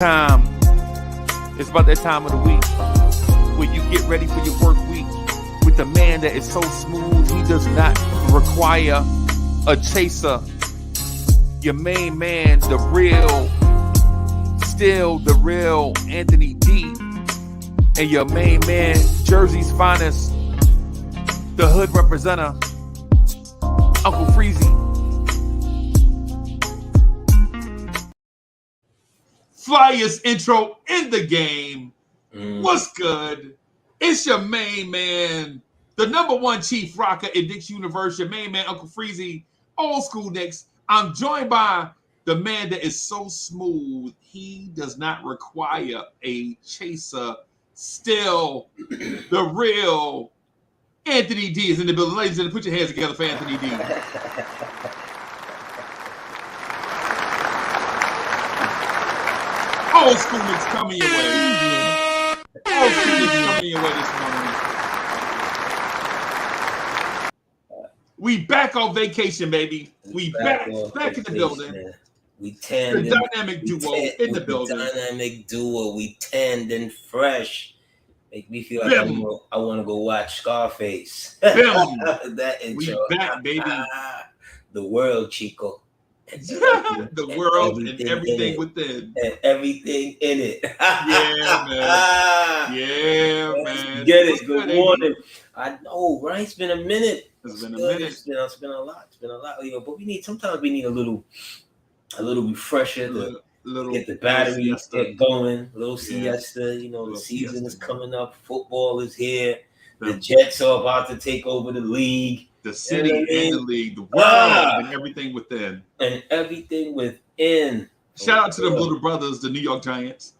Time. It's about that time of the week where you get ready for your work week with a man that is so smooth he does not require a chaser. Your main man, the real, still the real Anthony D. And your main man, Jersey's finest, the hood representative, Uncle Freezie. Flyest intro in the game. What's good? It's your main man, the number one chief rocker in Knicks Universe, your main man, Uncle Freezie, old school Knicks. I'm joined by the man that is so smooth, he does not require a chaser. Still, the real Anthony D is in the building. Ladies and gentlemen, put your hands together for Anthony D. Old school Knicks coming your way. Old school Knicks coming your way this morning. We back on vacation, baby. We back in the building. Man. We tanned. The dynamic duo in the building. Dynamic duo. We tanned and fresh. Make me feel like I want to go watch Scarface. That intro. We back, baby. The world, Chico. The world and everything within. And everything in it. Yeah, man. Yeah, man. Get it. Good morning. I know, right? It's been a minute. It's been a minute. It's been a lot. It's been a lot. You know, but sometimes we need a little refresher to get the battery get going. A little siesta. You know, the season is coming up. Football is here. The Jets are about to take over the league. The city and the league, the world, and everything within. And everything within. Shout out to them little brothers, the New York Giants.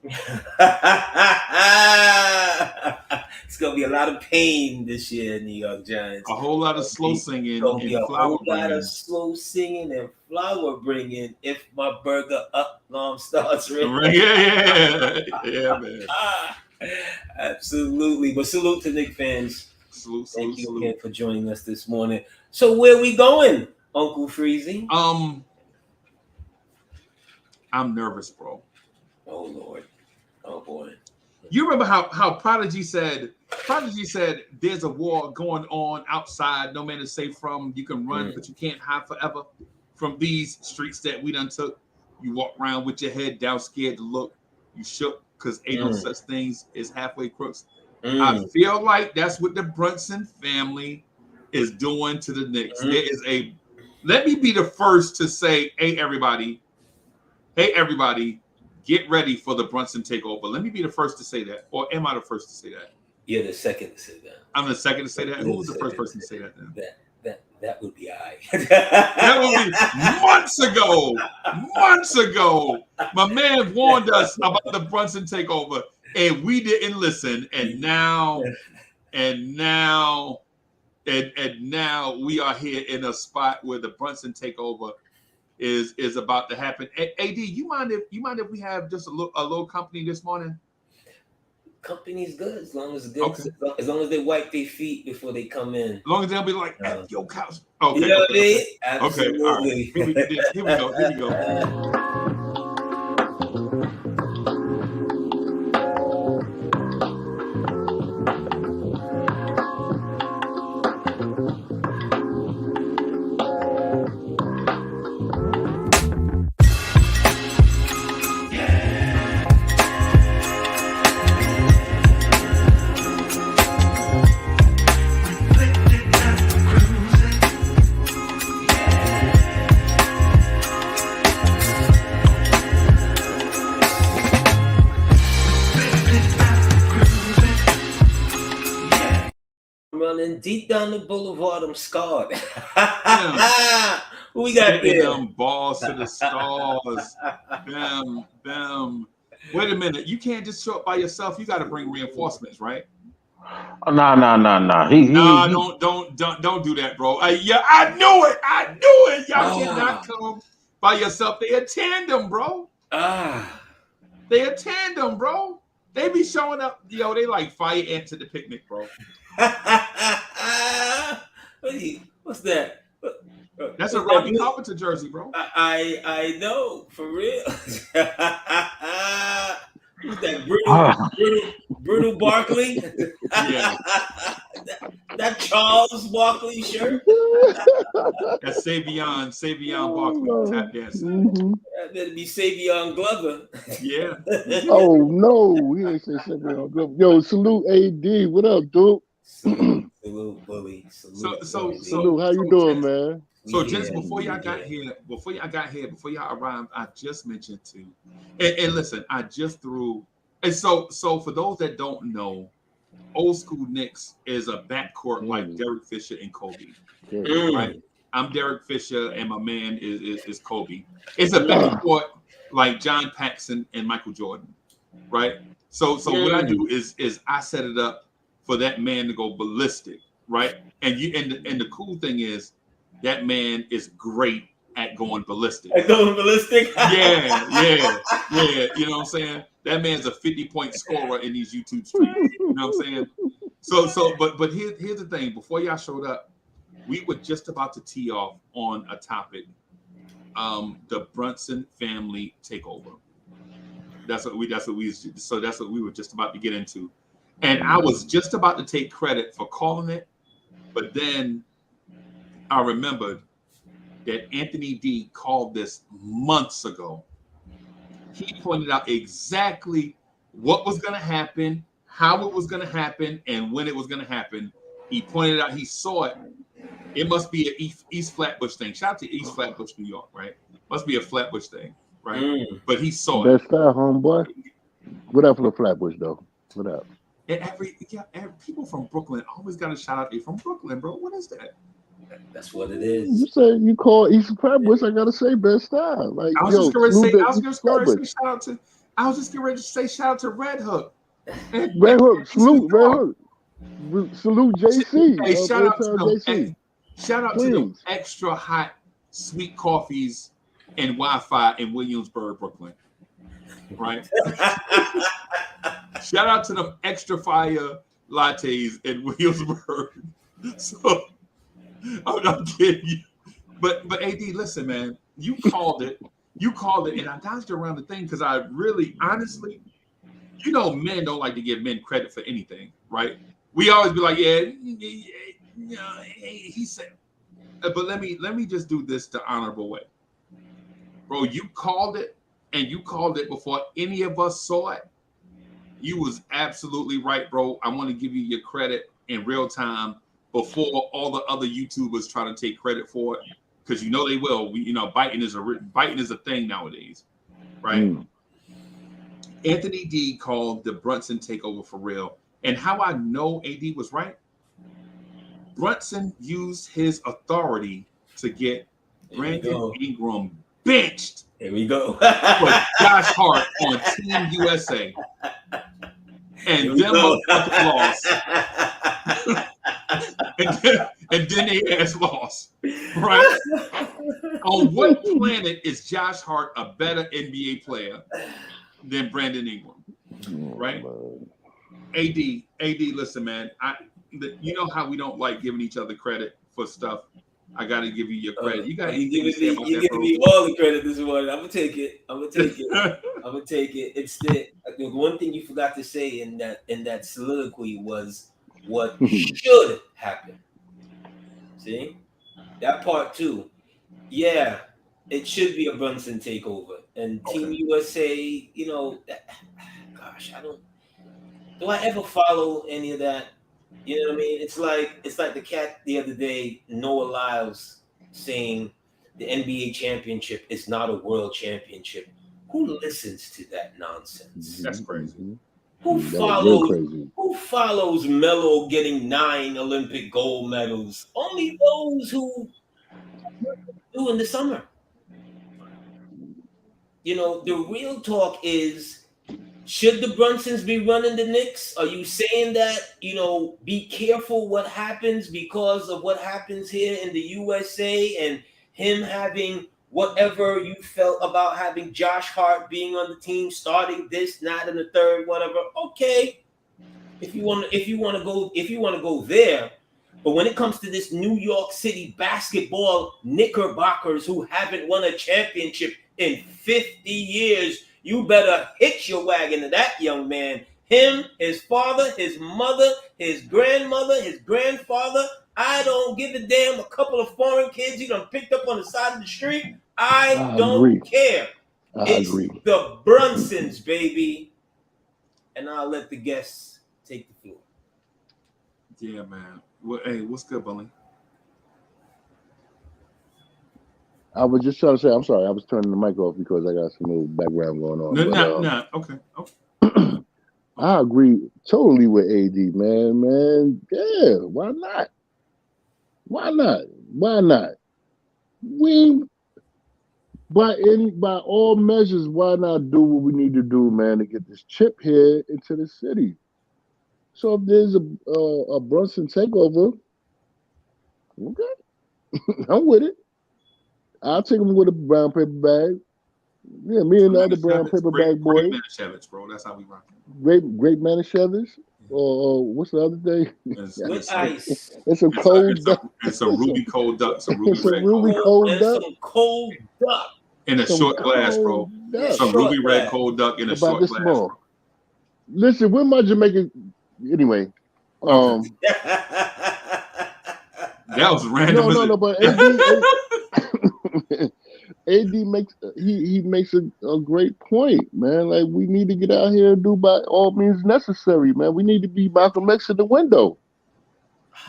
It's going to be a lot of pain this year, New York Giants. A whole lot of slow singing and flower bringing. A whole lot of slow singing and flower bringing if my burger alarm starts ringing. Yeah, man. Absolutely. But salute to Knicks fans. Thank you again for joining us this morning. So where we going, Uncle Freezie? I'm nervous, bro. Oh Lord. Oh boy. You remember how Prodigy said there's a war going on outside, no man is safe from. You can run, but you can't hide forever from these streets that we done took. You walk around with your head down, scared to look. You shook because ain't no such things as halfway crooks. I feel like that's what the Brunson family is doing to the Knicks. There is let me be the first to say, hey everybody, get ready for the Brunson takeover. Let me be the first to say that. Or am I the first to say that? You're the second to say that. I'm the second to say that? Who was the first person to say that then? That would be I. That would be months ago. My man warned us about the Brunson takeover. And we didn't listen, and now we are here in a spot where the Brunson takeover is about to happen. AD, you mind if we have just a little company this morning? Company's good as long as it's good. Okay. As long as they wipe their feet before they come in. As long as they'll be like, yo, couch. Okay. You know what I mean? Absolutely. Okay. All right. Here we go. Running deep down the boulevard, I'm scarred. Who we got here? Them balls to the stars. Them. Wait a minute. You can't just show up by yourself. You got to bring reinforcements, right? No. Don't do that, bro. I knew it. Y'all cannot come by yourself. They a tandem, bro. They a tandem, bro. They be showing up. Yo, they like fire ants at the picnic, bro. What's that? That's a Robbie Carpenter jersey, bro. I know, for real. Who's that? Bruno Barkley? Yeah. that Charles Barkley shirt? That's Savion Barkley tap dancing. That better be Savion Glover. Yeah. Oh no, he ain't say Savion Glover. Yo, salute AD. What up, dude? Salute, bully. Salute, how you doing, man? So just before y'all arrived, I just mentioned too, and listen, I just threw, and so for those that don't know, old school Knicks is a backcourt like Derek Fisher and Kobe, right? I'm Derek Fisher and my man is Kobe. It's a backcourt like John Paxson and Michael Jordan, right? So what I do is I set it up for that man to go ballistic, right? And the cool thing is, that man is great at going ballistic. Yeah. You know what I'm saying? That man's a 50-point scorer in these YouTube streams. You know what I'm saying? But here's the thing. Before y'all showed up, we were just about to tee off on a topic, the Brunson family takeover. That's what we were just about to get into. And I was just about to take credit for calling it, but then I remembered that Anthony D called this months ago. He pointed out exactly what was going to happen, how it was going to happen, and when it was going to happen. He pointed out, he saw it. It must be an East Flatbush thing. Shout out to East Flatbush, New York, right? Must be a Flatbush thing, right? But he saw it. Best style, homeboy. What up for the Flatbush, though? What up? And every people from Brooklyn always got to shout out, they from Brooklyn, bro. What is that? That's what it is. You say you call East Flatbush, I gotta say best style. Like I was just going to say shout out to Red Hook. Red Hook, salute Red Hook. Salute JC. Hey, shout out to them extra hot sweet coffees and Wi-Fi in Williamsburg, Brooklyn. Right? Shout out to them extra fire lattes in Williamsburg. So I'm not kidding you. But AD, listen, man, you called it, and I dodged around the thing because I really, honestly, men don't like to give men credit for anything, right? We always be like, he said. But let me just do this the honorable way, bro. You called it, and you called it before any of us saw it. You was absolutely right, bro. I want to give you your credit in real time before all the other YouTubers try to take credit for it, because they will. Biting is a thing nowadays, right? Anthony D called the Brunson takeover for real, and how I know AD was right. Brunson used his authority to get Brandon Ingram benched. Here we go. For Josh Hart on Team USA. And them lost. and then they ass lost. Right? On what planet is Josh Hart a better NBA player than Brandon Ingram? Right? AD, listen, man. You know how we don't like giving each other credit for stuff. I got to give you your credit. You giving me all the credit this morning. I'm gonna take it. It's the one thing you forgot to say in that soliloquy was what should happen. See that part too. Yeah, it should be a Brunson takeover and Team USA. Gosh, do I ever follow any of that? You know what I mean? It's like the cat the other day, Noah Lyles, saying the NBA championship is not a world championship. Who listens to that nonsense? That's crazy. Who follows Melo getting 9 Olympic gold medals? Only those who do in the summer. The real talk is, should the Brunsons be running the Knicks? Are you saying that, be careful what happens because of what happens here in the USA and him having whatever you felt about having Josh Hart being on the team, starting this, that, and the third, whatever? Okay, if you want to go there, But when it comes to this New York City basketball Knickerbockers who haven't won a championship in 50 years, you better hitch your wagon to that young man. Him, his father, his mother, his grandmother, his grandfather. I don't give a damn. A couple of foreign kids you done picked up on the side of the street. I don't care. It's the Brunsons, baby. And I'll let the guests take the floor. Yeah, man. Well, hey, what's good, Bully? I was just trying to say, I'm sorry, I was turning the mic off because I got some little background going on. No. Okay. I agree totally with AD, man. Yeah, why not? We by all measures, why not do what we need to do, man, to get this chip here into the city? So if there's a Brunson takeover, okay, I'm with it. I'll take him with a brown paper bag. Yeah, me and the other brown paper bag boys. Great Manischewitz, bro. That's how we rock. Great Manischewitz. Or what's the other thing? With ice. It's a cold duck. It's a ruby cold duck. Some ruby cold duck. Some cold duck. In a short glass, bro. Some ruby red cold duck in a short glass. Bro. Listen, when my Jamaican anyway. That was random. No, but AD makes he makes a great point, man. Like, we need to get out here and do by all means necessary, man. We need to be Malcolm X in the window.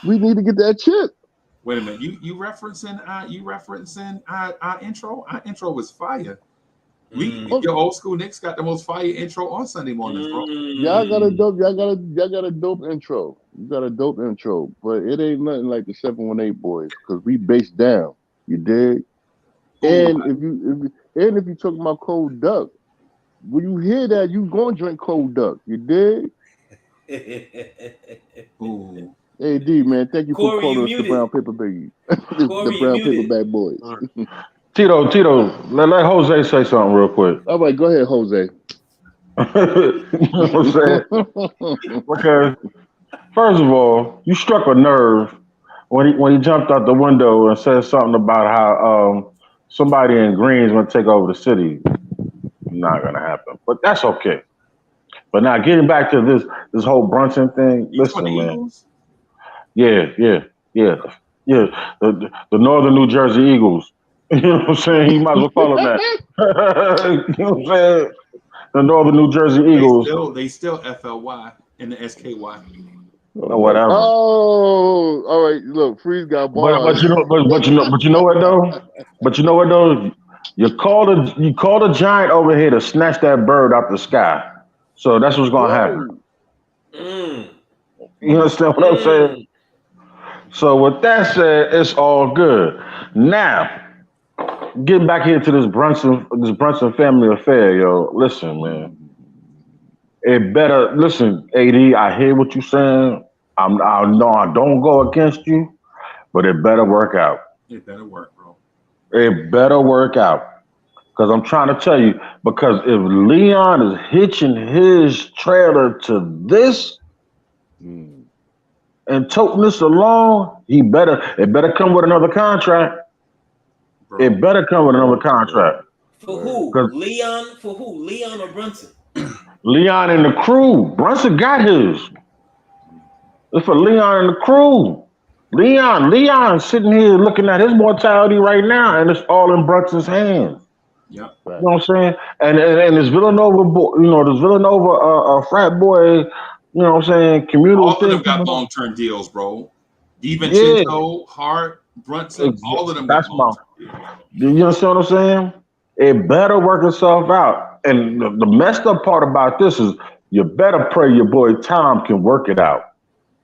We need to get that chip. Wait a minute, you referencing our intro? Our intro was fire. Your old school Knicks got the most fire intro on Sunday mornings, bro. Y'all got a dope intro. You got a dope intro, but it ain't nothing like the 718 boys because we based down. You dig? And if you talking about cold duck, when you hear that, you gonna drink cold duck. You dig? Ooh. AD, man, thank you for calling us the brown paper baby. The brown paper bag boys. Tito, let Jose say something real quick. All right, go ahead, Jose. You know what I'm saying? Because first of all, you struck a nerve when he jumped out the window and said something about how somebody in Green's gonna take over the city. Not gonna happen, but that's okay. But now getting back to this whole Brunson thing, listen, man. Eagles? Yeah. The Northern New Jersey Eagles. You know what I'm saying? He might as well call them that. You know what I'm saying? The Northern New Jersey Eagles. They still FLY in the SKY. Or whatever. Oh, all right. Look, Freeze got bars. But you know what though? But you know what though? You called a giant over here to snatch that bird out the sky. So that's what's gonna happen. You understand what I'm saying? So with that said, it's all good. Now, getting back here to this Brunson family affair, yo. Listen, man. It better listen, AD. I hear what you're saying. I know I don't go against you, but it better work out. It better work, bro. It better work out. Because I'm trying to tell you, because if Leon is hitching his trailer to this and toting this along, it better come with another contract. Bro. It better come with another contract. For who? Leon? For who? Leon or Brunson? Leon and the crew. Brunson got his. It's for Leon and the crew. Leon sitting here looking at his mortality right now, and it's all in Brunson's hands. Yep. You know what I'm saying? And this Villanova boy, frat boy, you know what I'm saying, communal all of them got long-term deals, bro. DiVincenzo, Hart, Brunson, all of them got long-term deals. You understand what I'm saying? It better work itself out. And the messed up part about this is you better pray your boy Tom can work it out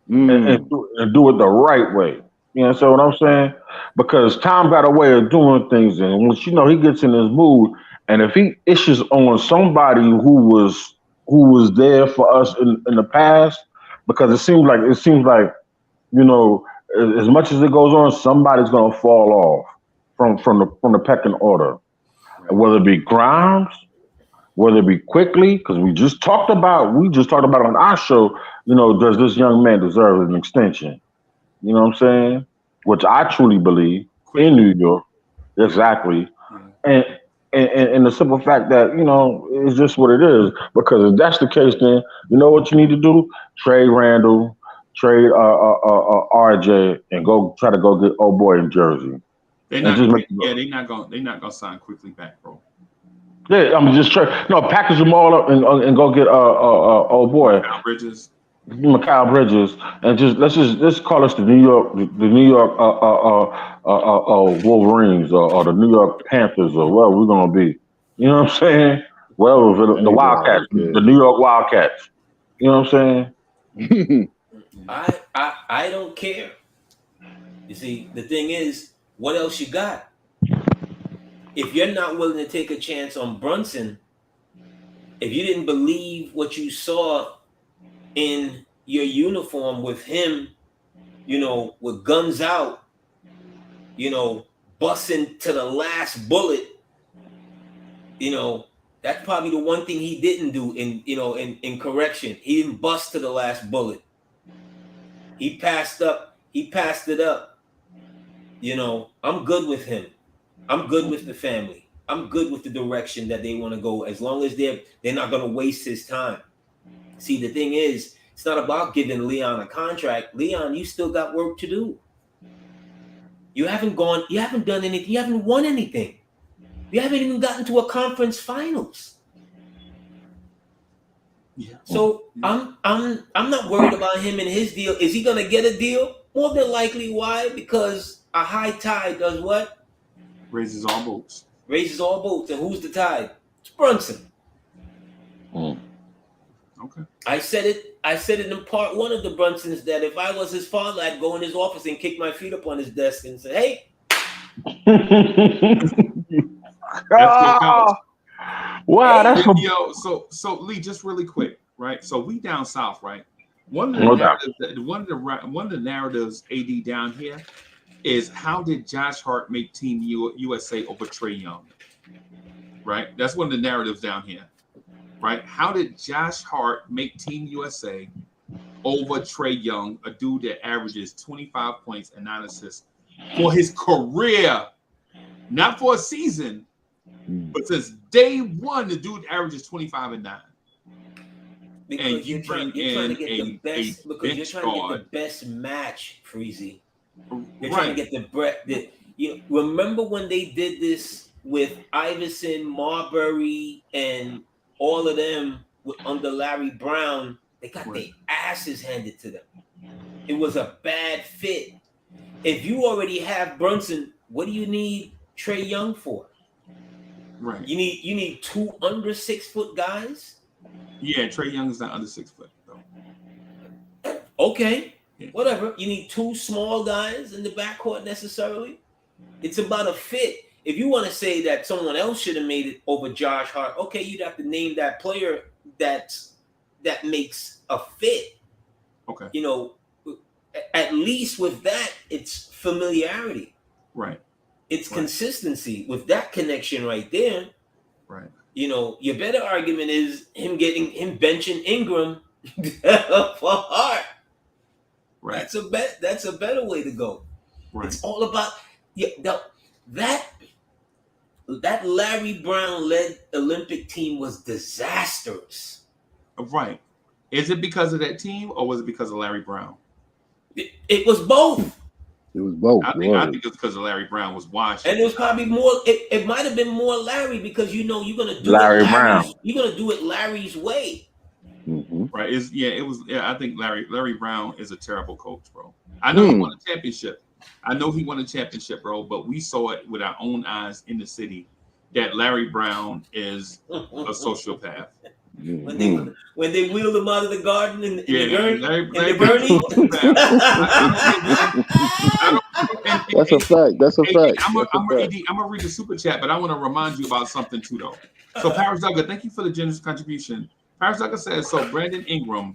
and do it the right way. You know what I'm saying? Because Tom got a way of doing things, and once he gets in his mood, and if he issues on somebody who was there for us in the past, because it seems like as much as it goes on, somebody's gonna fall off from the pecking order, whether it be Grimes, whether it be Quickly, because we just talked about on our show, does this young man deserve an extension? You know what I'm saying? Which I truly believe in New York. Exactly. And and the simple fact that, it's just what it is. Because if that's the case, then you know what you need to do? Trade Randall, trade RJ, and go try to go get old boy in Jersey. They're not gonna sign quickly back, bro. Yeah, I'm just trying. No, package them all up and go get old boy. Bridges. Mikal Bridges, and let's call us the New York Wolverines or the New York Panthers or whatever we're gonna be. You know what I'm saying? Well, the Wildcats, the New York Wildcats. You know what I'm saying? I don't care. You see, the thing is, what else you got? If you're not willing to take a chance on Brunson, if you didn't believe what you saw in your uniform with him, with guns out, busting to the last bullet, that's probably the one thing he didn't do in correction. He didn't bust to the last bullet. He passed it up. I'm good with him. I'm good with the family. I'm good with the direction that they want to go, as long as they're not going to waste his time. See, the thing is, it's not about giving Leon a contract. Leon, you still got work to do. You haven't done anything. You haven't won anything. You haven't even gotten to a conference finals. Yeah. So I'm not worried about him and his deal. Is he going to get a deal? More than likely. Why? Because a high tide does what? Raises all boats. Raises all boats. And who's the tide? It's Brunson. Okay. I said it in part one of the Brunsons that if I was his father, I'd go in his office and kick my feet up on his desk and say, "Hey." Wow, that's so Lee, just really quick, right? So we down south, right? One of the narratives AD down here is, how did Josh Hart make Team USA over Trae Young? Right? That's one of the narratives down here. Right? How did Josh Hart make Team USA over Trae Young, a dude that averages 25 points and 9 assists for his career, not for a season, but since day one, the dude averages 25 and 9. Because and you bring in a bench guard. You're trying to get the best match, Freezie. You're trying to get the breadth. Remember when they did this with Iverson, Marbury, and all of them under Larry Brown? They got their asses handed to them. It was a bad fit. If you already have Brunson, what do you need Trae Young for? Right. You need 2 under 6 foot guys. Yeah, Trae Young is not under 6 foot though. Okay, whatever. You need 2 small guys in the backcourt necessarily. It's about a fit. If you want to say that someone else should have made it over Josh Hart, okay, you'd have to name that player that makes a fit. Okay. At least with that, it's familiarity. Right. It's consistency with that connection right there. Right. Your better argument is him benching Ingram for Hart. Right. That's a better way to go. Right. It's all about that Larry Brown led Olympic team was disastrous. Right. Is it because of that team or was it because of Larry Brown? It was both. It was both. I think it's because of Larry Brown was watching. And it was probably more. It might have been more Larry because you're gonna do Larry Brown. You're gonna do it Larry's way. Mm-hmm. Right. I think Larry Brown is a terrible coach, bro. I know he won a championship. Bro, but we saw it with our own eyes in the city that Larry Brown is a sociopath. When they wheeled him out of the garden in the gurney. That's a fact. That's a fact. I'm gonna read the super chat, but I want to remind you about something too, though. So Paris Duggar, thank you for the generous contribution. Paris Duggar says, so Brandon Ingram,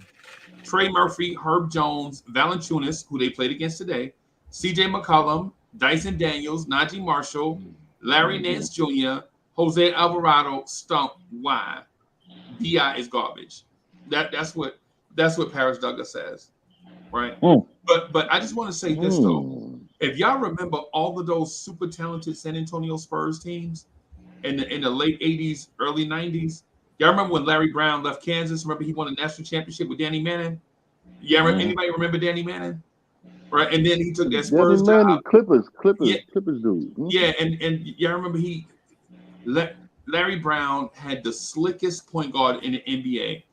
Trey Murphy, Herb Jones, Valanciunas, who they played against today, CJ McCollum, Dyson Daniels, Najee Marshall, Larry Nance Jr., Jose Alvarado stunk. Why? BI is garbage. That's what Paris Duggar says. right? But I just want to say this though. If y'all remember all of those super talented San Antonio Spurs teams in the late 80s, early 90s, y'all remember when Larry Brown left Kansas? Remember he won a national championship with Danny Manning? Yeah, anybody remember Danny Manning? Right, and then he took that Spurs Danny Manning, job. Clippers dude. Yeah, and y'all remember Larry Brown had the slickest point guard in the NBA,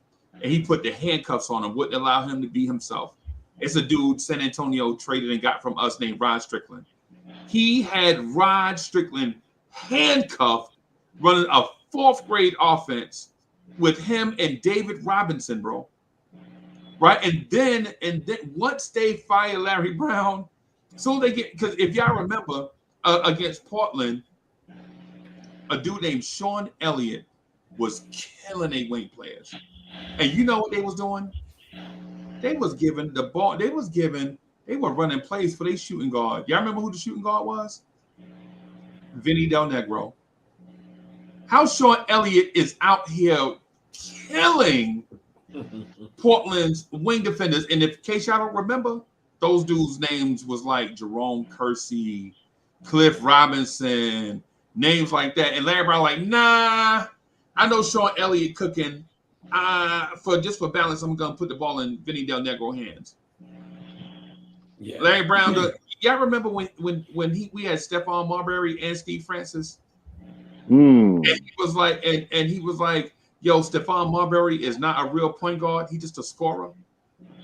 and he put the handcuffs on him, wouldn't allow him to be himself. It's a dude San Antonio traded and got from us named Rod Strickland. He had Rod Strickland handcuffed, running a 4th grade offense with him and David Robinson, bro. Right, and then once they fire Larry Brown, so they get, because if y'all remember against Portland, a dude named Sean Elliott was killing their wing players, and you know what they was doing? They was giving the ball. They were running plays for their shooting guard. Y'all remember who the shooting guard was? Vinny Del Negro. How Sean Elliott is out here killing Portland's wing defenders, and in case y'all don't remember, those dudes' names was like Jerome Kersey, Cliff Robinson, names like that. And Larry Brown like, nah, I know Sean Elliott cooking. For balance, I'm gonna put the ball in Vinny Del Negro hands. Yeah, Larry Brown. Y'all remember when we had Stephon Marbury and Steve Francis? And he was like, and he was like, yo, Stephon Marbury is not a real point guard. He's just a scorer.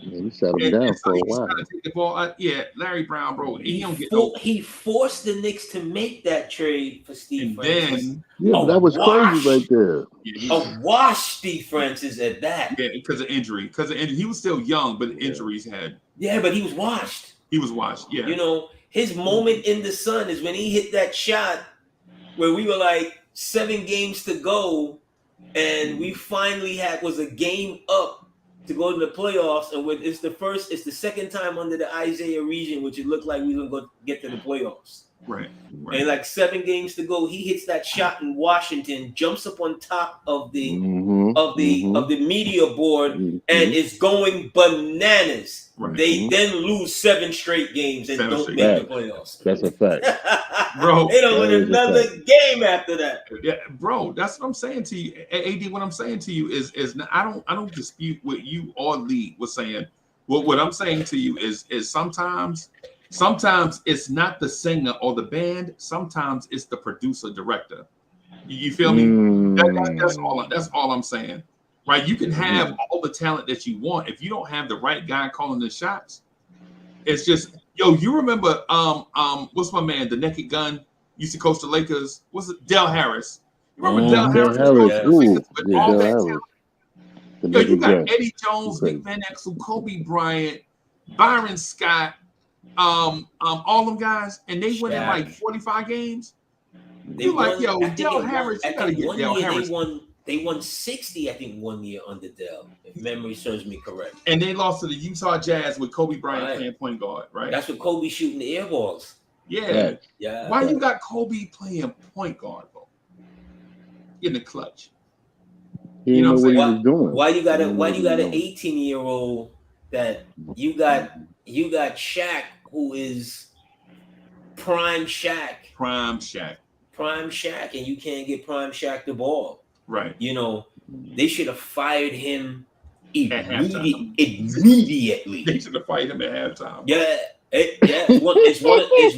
Yeah, he sat him down for a while. Take the ball. Larry Brown, bro. He forced the Knicks to make that trade for Steve Francis. That was crazy right there. A wash Steve Francis at that. Yeah, because of injury. He was still young, but injuries had. Yeah, but he was washed. Yeah. You know, his moment in the sun is when he hit that shot where we were like 7 games to go, and we finally was a game up to go to the playoffs, and it's the second time under the Isaiah region, which it looked like we were going to get to the playoffs. Right. And like 7 games to go, he hits that shot in Washington, jumps up on top of the media board, and is going bananas. Right. They then lose 7 straight games and don't make the playoffs. That's a fact, bro. They don't win another game after that. Yeah, bro. That's what I'm saying to you, AD. What I'm saying to you is I don't dispute what you or Lee was saying. What I'm saying to you is sometimes it's not the singer or the band. Sometimes it's the producer director. You feel me? That's all I'm saying. Right? You can have all the talent that you want. If you don't have the right guy calling the shots, it's just, yo, you remember what's my man, the Naked Gun, used to coach the Lakers? What's it? Del Harris. You remember Del Harris? All that talent. Yo, you got Eddie Jones, Vic Van Exel, Kobe Bryant, Byron Scott, all them guys, and they win in like 45 games. You're like, yo, Del Harris, you gotta get Del Harris. They won 60, I think, 1 year under Dell, if memory serves me correct. And they lost to the Utah Jazz with Kobe Bryant playing point guard, right? That's what Kobe shooting the air balls. Yeah. Why you got Kobe playing point guard, bro? In the clutch. You know what he was doing. Why you got an 18-year-old that you got Shaq, who is prime Shaq, and you can't get prime Shaq the ball. Right. You know, they should have fired him immediately. They should have fired him at halftime. Yeah. It's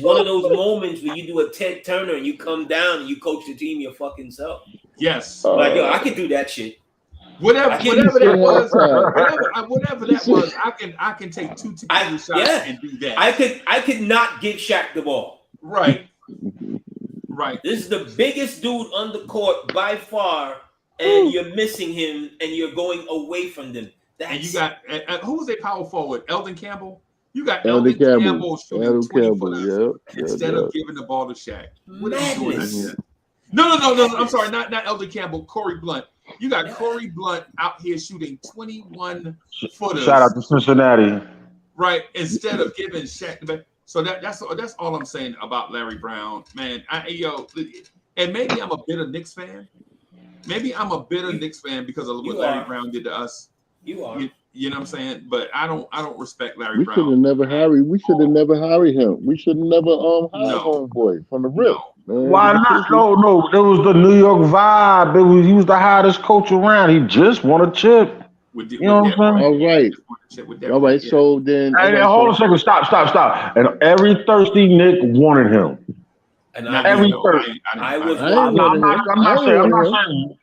one of those moments where you do a Ted Turner and you come down and you coach the team your fucking self. Yes. Like, yo, I can do that shit. Whatever that was, I can take 2 tequila shots and do that. I could not give Shaq the ball. Right. Right. This is the biggest dude on the court by far, and you're missing him, and you're going away from them. And you got who was a power forward? Eldon Campbell. You got Eldon Campbell shooting 20 instead of giving the ball to Shaq. What are you doing? No. I'm sorry, not Eldon Campbell. Corey Blunt. You got Corey Blunt out here shooting 21 footers. Shout out to Cincinnati. Right, instead of giving Shaq the ball. So that's all I'm saying about Larry Brown, man. And maybe I'm a bitter Knicks fan. Maybe I'm a bitter Knicks fan because of what Larry Brown did to us. You are. You know what I'm saying? But I don't respect Larry We Brown. should have never hired. We should have never hired him. We should have never hired homeboy from the rip. Man. Why not? No. It was the New York vibe. He was the hottest coach around. He just won a chip. You know what I'm saying? All right. So then, hold on a second. Stop. And every thirsty Knick wanted him. And every thirsty. I was. I'm not saying.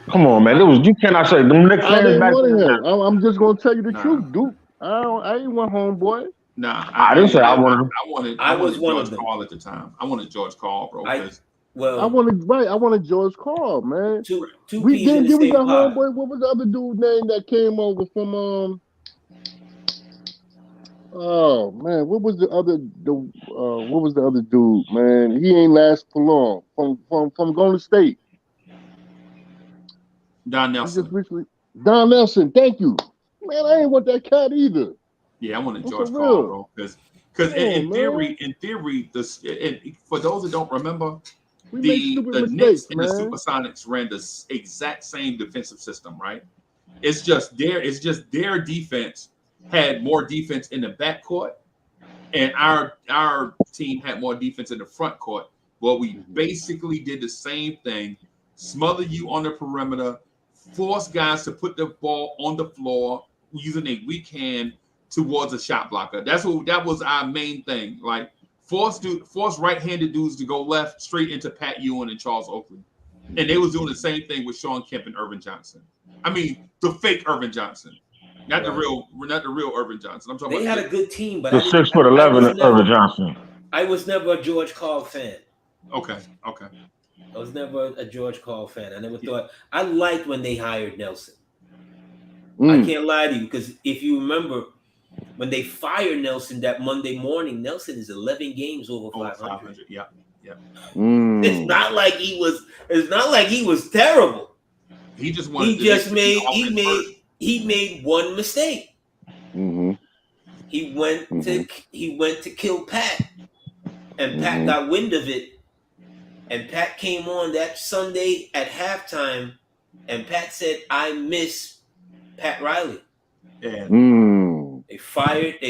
Come on, man. You cannot say them Knicks fans back then. I'm just gonna tell you the truth, Duke. I ain't want homeboy. Nah, I didn't say I wanted him. I wanted George Karl at the time. I wanted George Karl, bro. I wanted George Karl, man. Two we peas in the same got pot. homeboy. What was the other dude name that came over from Oh man, what was the other dude, man? He ain't last for long. From Golden State. Don Nelson. Don Nelson, thank you. Man, I ain't want that cat either. Yeah, I wanted George Karl, bro. Because in theory, for those that don't remember, the Knicks and the Supersonics ran the exact same defensive system, right? It's just their defense had more defense in the backcourt, and our team had more defense in the front court. Well, we basically did the same thing: smother you on the perimeter, force guys to put the ball on the floor using a weak hand towards a shot blocker. That was our main thing. Like force right-handed dudes to go left straight into Pat Ewing and Charles Oakley. And they was doing the same thing with Sean Kemp and Irvin Johnson. I mean, the fake Irvin Johnson. Not the real Irvin Johnson. I'm talking about. They had a good team, but the 6'11" Irvin Johnson. I was never a George Karl fan. Okay. I was never a George Karl fan. I never thought. I liked when they hired Nelson. I can't lie to you, because if you remember when they fired Nelson that Monday morning, Nelson is 11 games over 500. Yeah. It's not like he was. It's not like he was terrible. He just wanted. He made one mistake. Mm-hmm. He went to kill Pat, and Pat got wind of it. And Pat came on that Sunday at halftime, and Pat said, "I miss Pat Riley." Yeah. They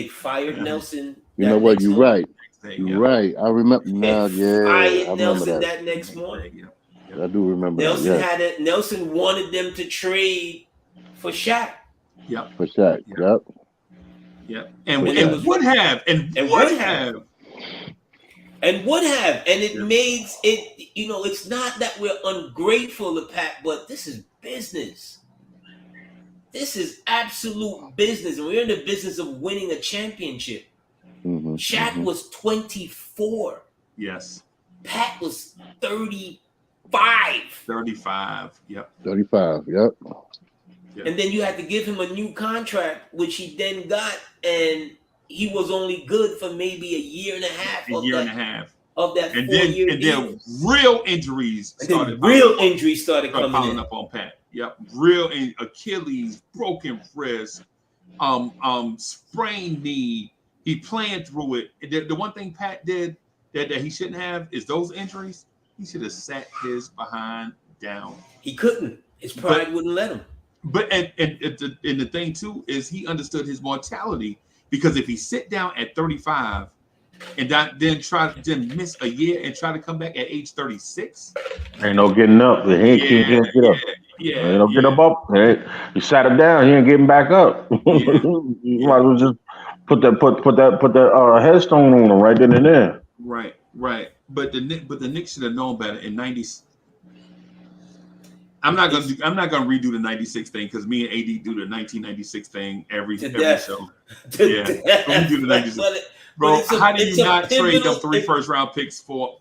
fired Nelson. You know what? You're right. You're right. I remember now. Yeah, fired Nelson that next morning. I do remember. Nelson wanted them to trade for Shaq. Yep. For Shaq. Yep. And would have. And it made it, it's not that we're ungrateful to Pat, but this is business. This is absolute business. And we're in the business of winning a championship. Shaq was 24. Yes. Pat was 35. 35. Yep. 35. Yep. And then you had to give him a new contract, which he then got, and he was only good for maybe a year and a half. Of that 4 year deal. Then real injuries started coming up on Pat. Yep. Real Achilles, broken wrist, sprained knee. He playing through it. The one thing Pat did that he shouldn't have is those injuries. He should have sat his behind down. He couldn't. His pride wouldn't let him. But and the thing too is he understood his mortality, because if he sit down at 35 and then miss a year and try to come back at age 36, ain't no getting up. He can't get up. Ain't no get up. Hey, he sat him down. He ain't getting back up. You might as well just put that headstone on him right then and there. Right. But the Knicks should have known better in '90s. I'm not gonna redo the '96 thing, because me and AD do the 1996 thing every show. Don't do the '96. Bro, how do you not trade them 3 first-round picks for?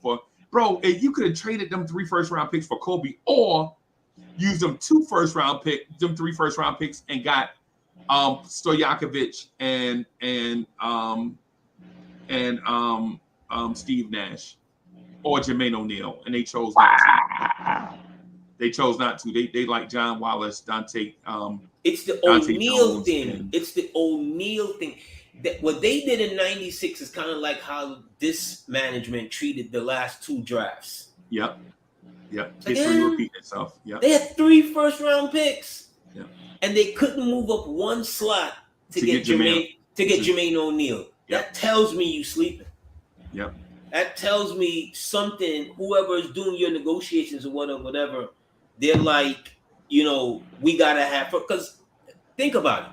Bro, if you could have traded them 3 first-round picks for Kobe, or use them 3 first-round picks, and got Stojakovic and Steve Nash or Jermaine O'Neal, and they chose not to. They chose not to. They like John Wallace, Dante. It's the O'Neal thing. It's the O'Neal thing. What they did in '96 is kind of like how this management treated the last 2 drafts. Yep. History repeating itself. Yep. They had 3 first-round picks. Yep. and they couldn't move up one slot to get Jermaine O'Neal. That tells me you sleeping. Yep. That tells me something. Whoever is doing your negotiations or whatever, they're like, we gotta have. Because think about it.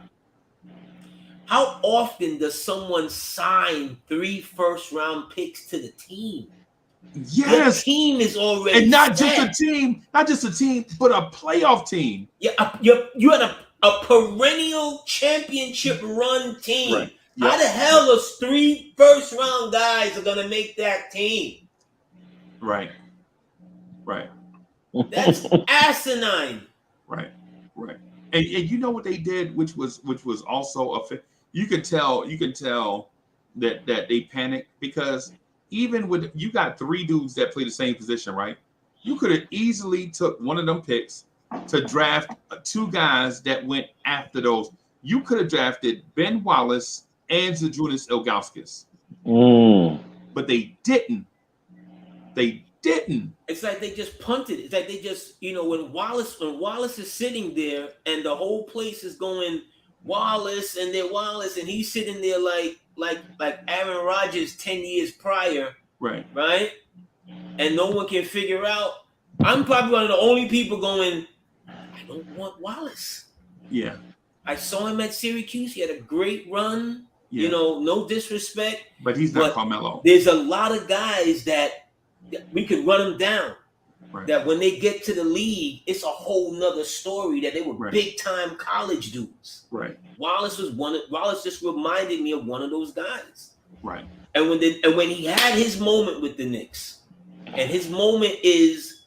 How often does someone sign 3 first-round picks to the team? Yes, the team is already and not set. just a team, but a playoff team. Yeah, you had a perennial championship run team. Right. Yep. How the hell those 3 first-round guys are gonna make that team? Right. That's asinine. Right. And you know what they did, which was also you could tell that they panicked, because even with you got 3 dudes that play the same position, right? You could have easily took one of them picks to draft 2 guys that went after those. You could have drafted Ben Wallace and Zydrunas Ilgauskas. But they didn't. It's like they just punted. It's like they just, when Wallace is sitting there and the whole place is going Wallace and he's sitting there like Aaron Rodgers 10 years prior. Right? And no one can figure out. I'm probably one of the only people going, I don't want Wallace. Yeah. I saw him at Syracuse. He had a great run. Yeah. No disrespect. But he's not Carmelo. There's a lot of guys that we could run them down. Right. That when they get to the league, it's a whole nother story, that they were big time college dudes. Right. Wallace just reminded me of one of those guys. Right. And when he had his moment with the Knicks, and his moment is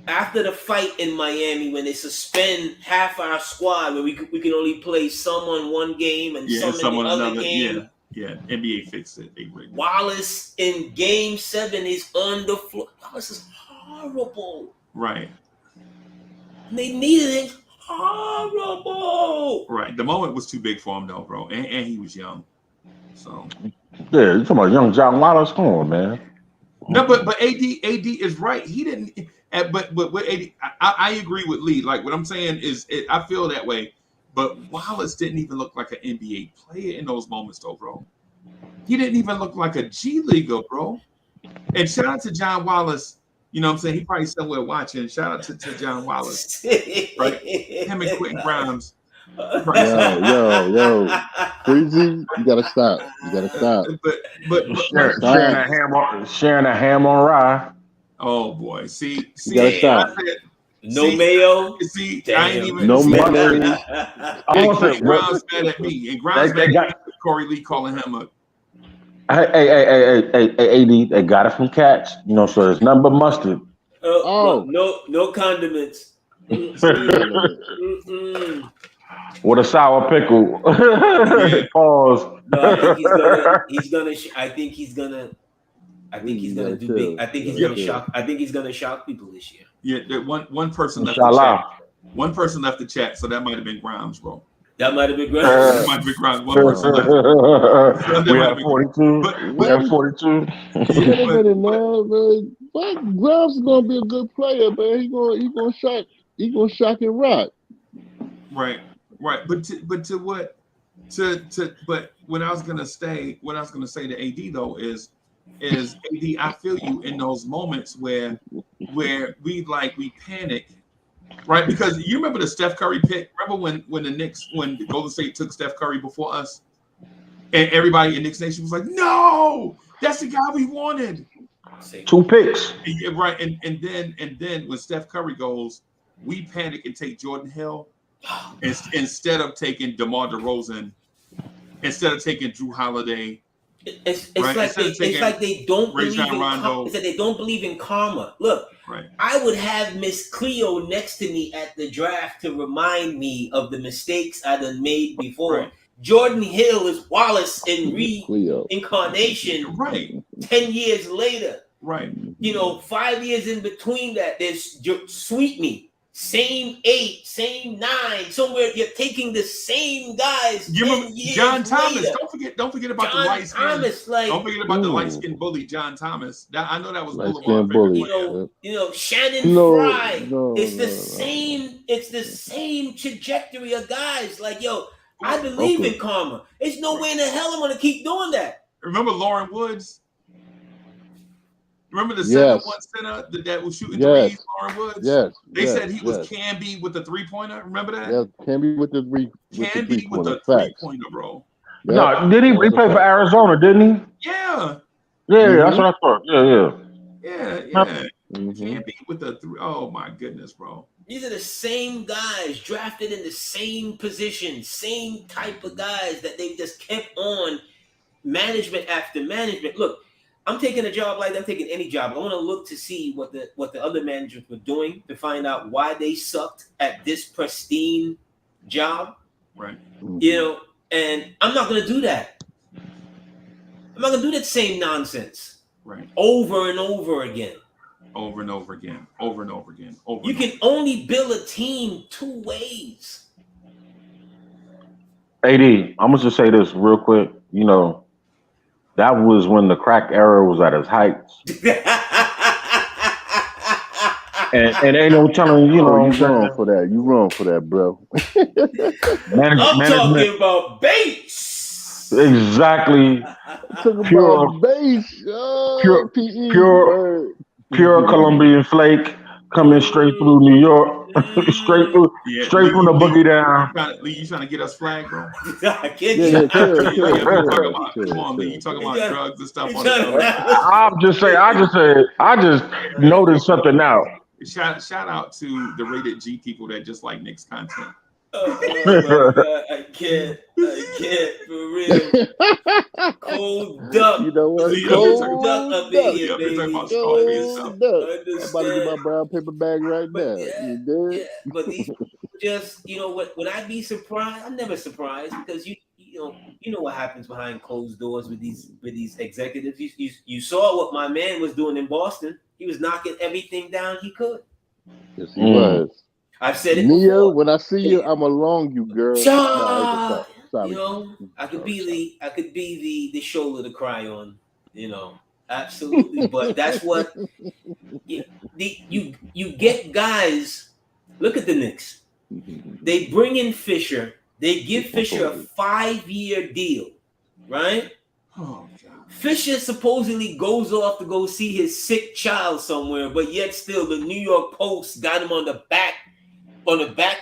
after the fight in Miami, when they suspend half our squad, where we can only play someone one game and someone another game. Yeah, NBA fixed it. Wallace in Game 7 is on the floor. Wallace is horrible. Right. They needed him. Horrible. Right. The moment was too big for him, though, bro, and he was young. So. Yeah, you're talking about young John Wallace. Come on, man. No, but AD is right. He didn't. But with AD, I agree with Lee. Like, what I'm saying is, I feel that way. But Wallace didn't even look like an NBA player in those moments, though, bro. He didn't even look like a G Leaguer, bro. And shout out to John Wallace. You know what I'm saying? He probably somewhere watching. Shout out to John Wallace. Right? Him and Quentin Grimes. Yo. Freezie, you gotta stop. But sharing a ham on rye. Oh boy. See, you gotta stop. Mayo. See, damn. I ain't even. No mayonnaise. Grimes mad at me, and Grimes mad at Corey Lee calling him a. Hey, AD, they got it from Cats, so there's nothing but mustard. No condiments. With a sour pickle. Pause. No, I think he's gonna do big. I think he's gonna shock. I think he's gonna shock people this year. Yeah, one person left the chat. One person left the chat, so that might have been Grimes, bro. That might have been Grimes. One person left. We have 42. We have 42. Wait a minute, man. But Grimes is gonna be a good player, man. He gonna shock and rock. Right. But what I was gonna say to AD though is AD, I feel you in those moments where we panic, right? Because you remember the Steph Curry pick. Remember when the Golden State took Steph Curry before us, and everybody in Knicks Nation was like, "No, that's the guy we wanted." 2 picks, right? And then when Steph Curry goes, we panic and take Jordan Hill instead of taking DeMar DeRozan, instead of taking Drew Holiday. It's like they don't believe in karma. It's like they don't believe in karma. Look, I would have Miss Cleo next to me at the draft to remind me of the mistakes I done made before. Right. Jordan Hill is Wallace in reincarnation. Right. 10 years later. Right. 5 years in between that, there's Sweet Me. same 8, same 9, somewhere you're taking the same guys. You remember John Thomas? Later. Don't forget about John the light skin. Thomas, like, don't forget about the light skinned bully John Thomas. I know that was Boulevard bully. You know, Shannon Fry. It's the same. It's the same trajectory of guys. Like, yo, I believe in karma. There's no way in the hell I'm gonna keep doing that. Remember Lauren Woods? Remember the center that was shooting threes, Lauren Woods? Yes. They said he was Camby with the 3-pointer. Remember that? Yeah, Camby with the three-pointer, bro. Yep. No, did he play for Arizona, didn't he? Yeah. Yeah, that's what I thought. Yeah. Camby with the 3. Oh my goodness, bro. These are the same guys drafted in the same position, same type of guys that they just kept on management after management. Look, I'm taking a job like that. I'm taking any job. I want to look to see what the other managers were doing to find out why they sucked at this pristine job. Right. You know, and I'm not going to do that. I'm not going to do that same nonsense. Right. Over and over again. Over and over again. You can only build a team 2 ways. AD, I'm going to just say this real quick. You know, that was when the crack era was at its heights. and ain't no telling, you know. You wrong for that. You wrong for that, bro. I'm talking about base. Exactly. Pure base. Pure Colombian flake coming straight through New York. straight from the boogie down. You trying to get us flagged, bro? You talking about drugs and stuff on I just noticed something out. Shout out to the rated G people that just like Knicks content. Oh my God, I can't for real. Cold duck. You know what? Cold duck up in here, baby. I'm about to get my brown paper bag right now. Yeah. But these just, you know, would I be surprised? I'm never surprised because you know what happens behind closed doors with these executives. You saw what my man was doing in Boston. He was knocking everything down he could. Yes, he was. I've said it Nia, before. when I see you, I'm along you, girl. Sorry. You know, I could be the shoulder to cry on. You know, absolutely. But that's what you get guys. Look at the Knicks. They bring in Fisher. They give Fisher a 5-year deal, right? Oh God. Fisher supposedly goes off to go see his sick child somewhere, but yet still the New York Post got him on the back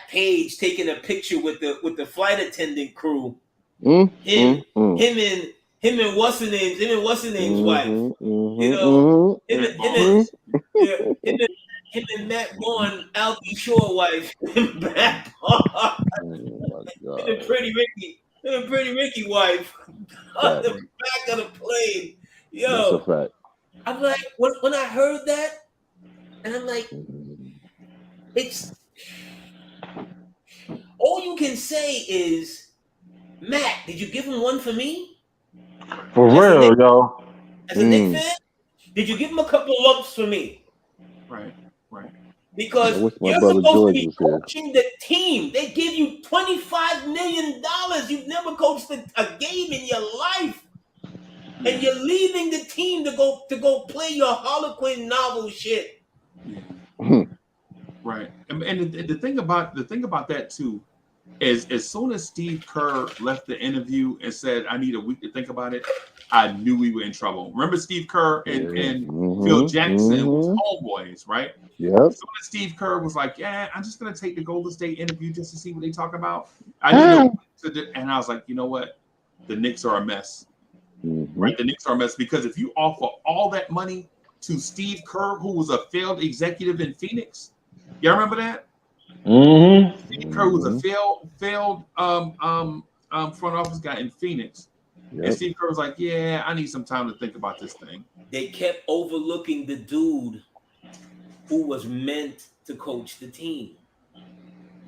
page taking a picture with the flight attendant crew. Him and what's the name's wife. You know, him and Matt Bourne, Alfie Shore wife. Back and Pretty Ricky wife on the back of the plane. Yo, that's a fact. I'm like, when I heard that, and I'm like, it's all you can say is, Matt, did you give him one for me? For real, yo. As a Knicks fan, did you give him a couple of lumps for me? Right. Because you're supposed to be coaching the team. They give you $25 million. You've never coached a game in your life. And you're leaving the team to go play your Harlequin novel shit. Right. And the thing about that too is as soon as Steve Kerr left the interview and said, I need a week to think about it, I knew we were in trouble. Remember Steve Kerr and Phil Jackson was homeboys, right? Yeah. As soon as Steve Kerr was like, yeah, I'm just going to take the Golden State interview just to see what they talk about. I didn't know. And I was like, you know what? The Knicks are a mess. Right? The Knicks are a mess because if you offer all that money to Steve Kerr, who was a failed executive in Phoenix, y'all remember that? Steve Kerr was a failed front office guy in Phoenix. Yep. And Steve Kerr was like, yeah, I need some time to think about this thing. They kept overlooking the dude who was meant to coach the team.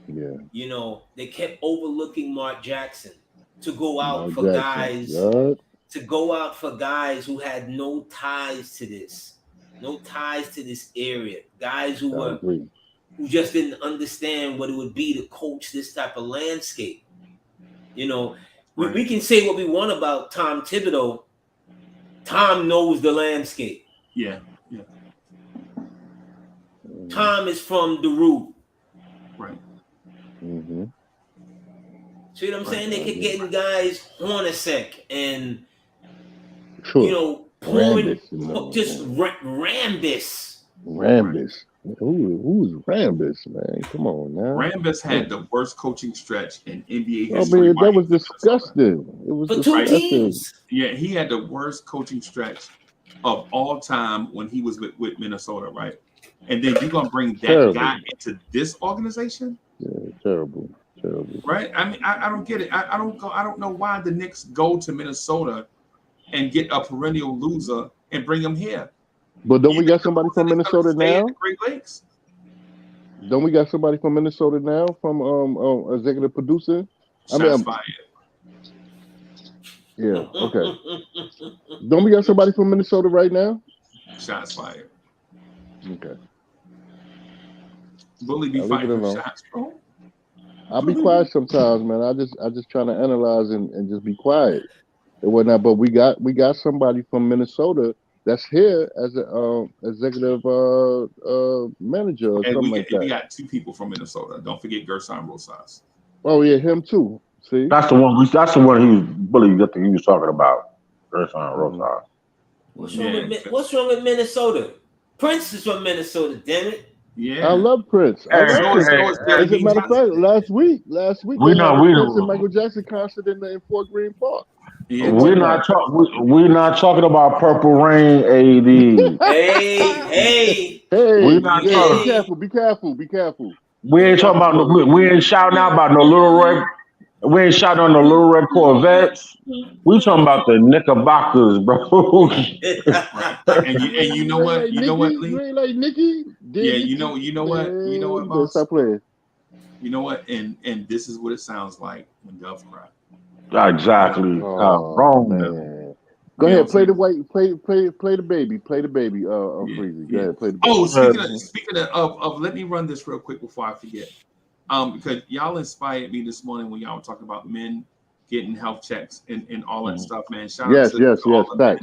Yeah. You know, they kept overlooking Mark Jackson to go out for guys. Yep. To go out for guys who had no ties to this area. Guys who were who just didn't understand what it would be to coach this type of landscape. You know, we can say what we want about Tom Thibodeau. Tom knows the landscape. Yeah. Tom is from the root. Right. Mm-hmm. See what I'm saying? They could get in guys Hornacek and Sure. pouring Rambis, just Rambis. Rambis. Who's Rambis, man? Come on now. Rambis had the worst coaching stretch in NBA I history. mean, that was disgusting. It was For disgusting. 2 teams. Yeah, he had the worst coaching stretch of all time when he was with Minnesota, right? And then you're gonna bring that guy into this organization? Yeah, terrible. Right? I mean, I don't get it. I don't know why the Knicks go to Minnesota and get a perennial loser and bring him here. But don't we got somebody from Minnesota now? Great Lakes. Don't we got somebody from Minnesota now from executive producer? Shots fired. Yeah, okay. Don't we got somebody from Minnesota right now? Shots fired. Okay. Bully be fighting for shots, bro. I'll be quiet sometimes, man. I just trying to analyze and just be quiet and whatnot. But we got somebody from Minnesota that's here as an executive manager or something like that. We got 2 people from Minnesota. Don't forget Gerson Rosas. Oh yeah, him too. See, that's the one. That's the one he was talking about. Gerson Rosas. What's wrong with Minnesota? Prince is from Minnesota. Damn it. Yeah, I love Prince. As a matter of fact, last week, Prince and Michael Jackson concert in Fort Greene Park. Yeah, we're not talking about Purple Rain, AD. Hey! We're not talking. Be careful. We ain't talking about we ain't shouting out about no Little Red. We ain't shouting on the Little Red Corvettes. We talking about the Knickerbockers, bro. and you know what? You know what, Lee? You ain't like Nikki? Yeah, you know what, boss? Stop playing. You know what? And this is what it sounds like when Dove cry. Exactly. Wrong, man. Go ahead, play the baby. Play the baby. Freezie. Go ahead, play the baby. Oh, speaking of, let me run this real quick before I forget. Because y'all inspired me this morning when y'all were talking about men getting health checks and all that stuff, man. Shout out to all the men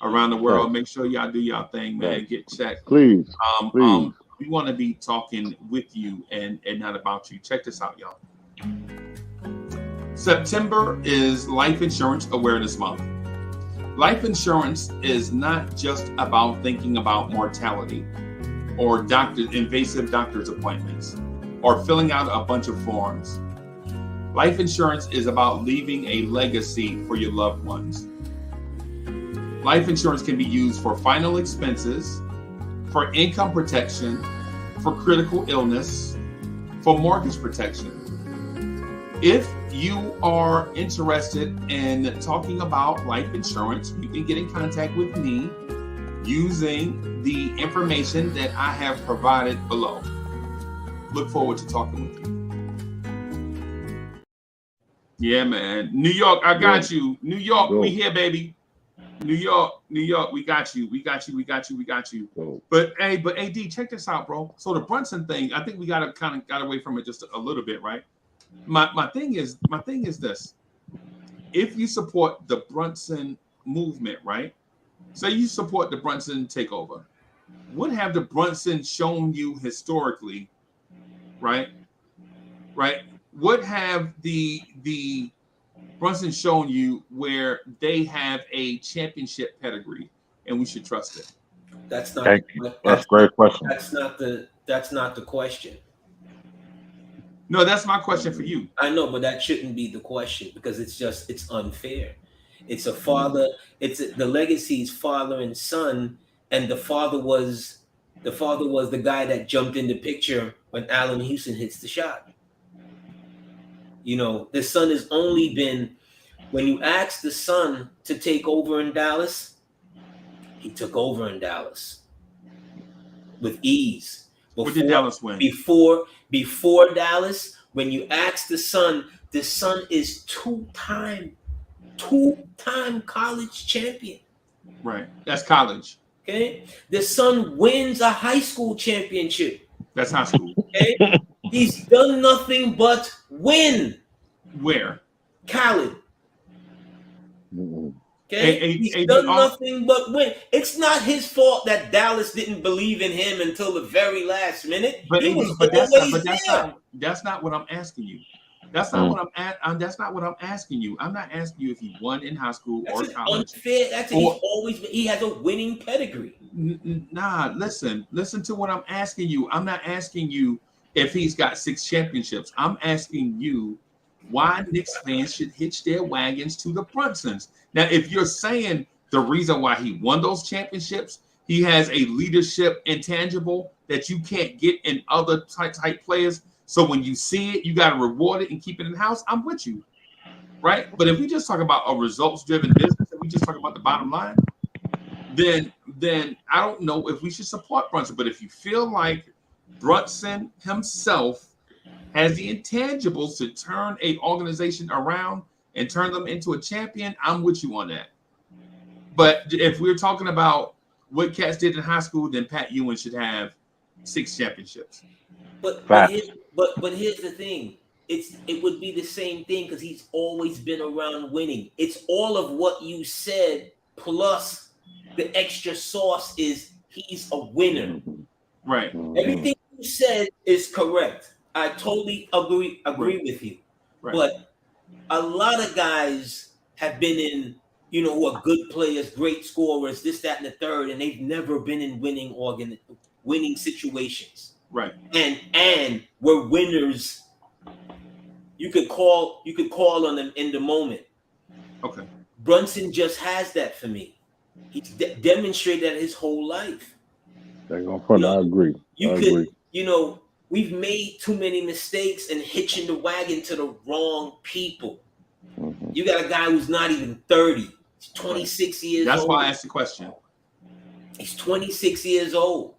around the world. Make sure y'all do y'all thing, man. Get checked. Please. We want to be talking with you and not about you. Check this out, y'all. September is Life Insurance Awareness Month. Life insurance is not just about thinking about mortality or invasive doctor's appointments or filling out a bunch of forms. Life insurance is about leaving a legacy for your loved ones. Life insurance can be used for final expenses, for income protection, for critical illness, for mortgage protection. If you are interested in talking about life insurance, you can get in contact with me using the information that I have provided below. Look forward to talking with you. Yeah, man. New York, I got you. New York, we here, baby. New York, we got you. But AD, check this out, bro. So the Brunson thing, I think we got away from it just a little bit, right? My thing is this. If you support the Brunson movement, right? Say you support the Brunson takeover. What have the Brunson shown you historically, right? What have the Brunson shown you where they have a championship pedigree and we should trust it? That's a great question. That's not the question. No, that's my question for you. I know, but that shouldn't be the question because it's unfair. It's a father. The legacy's father and son, and the father was the guy that jumped in the picture when Allen Houston hits the shot. You know, the son has only been, when you ask the son to take over in Dallas, he took over in Dallas with ease. What did Dallas win? Before Dallas, when you ask the son is two-time college champion. Right. That's college. Okay. The son wins a high school championship. That's high school. Okay? He's done nothing but win. Where? Khaled. Okay, he's done nothing but win. It's not his fault that Dallas didn't believe in him until the very last minute. But that's not what I'm asking you. That's not what that's not what I'm asking you. I'm not asking you if he won in high school or college. Unfair. He has a winning pedigree. Nah, listen to what I'm asking you. I'm not asking you if he's got 6 championships. I'm asking you why Knicks fans should hitch their wagons to the Brunsons. Now, if you're saying the reason why he won those championships, he has a leadership intangible that you can't get in other type players. So when you see it, you got to reward it and keep it in house. I'm with you, right? But if we just talk about a results-driven business, and we just talk about the bottom line, then I don't know if we should support Brunson. But if you feel like Brunson himself has the intangibles to turn a organization around and turn them into a champion, I'm with you on that. But if we're talking about what cats did in high school, then Pat Ewing should have 6 championships. But here's the thing. It would be the same thing because he's always been around winning. It's all of what you said plus the extra sauce is he's a winner. Right. Everything you said is correct. I totally agree with you. Right. But a lot of guys have been in, who are good players, great scorers, this, that, and the third, and they've never been in winning situations. Right. And we're winners. You could call on them in the moment. Okay. Brunson just has that for me. He's demonstrated that his whole life. I agree. We've made too many mistakes and hitching the wagon to the wrong people. Mm-hmm. You got a guy who's not even 30. He's 26 years old. That's why I asked the question. He's 26 years old.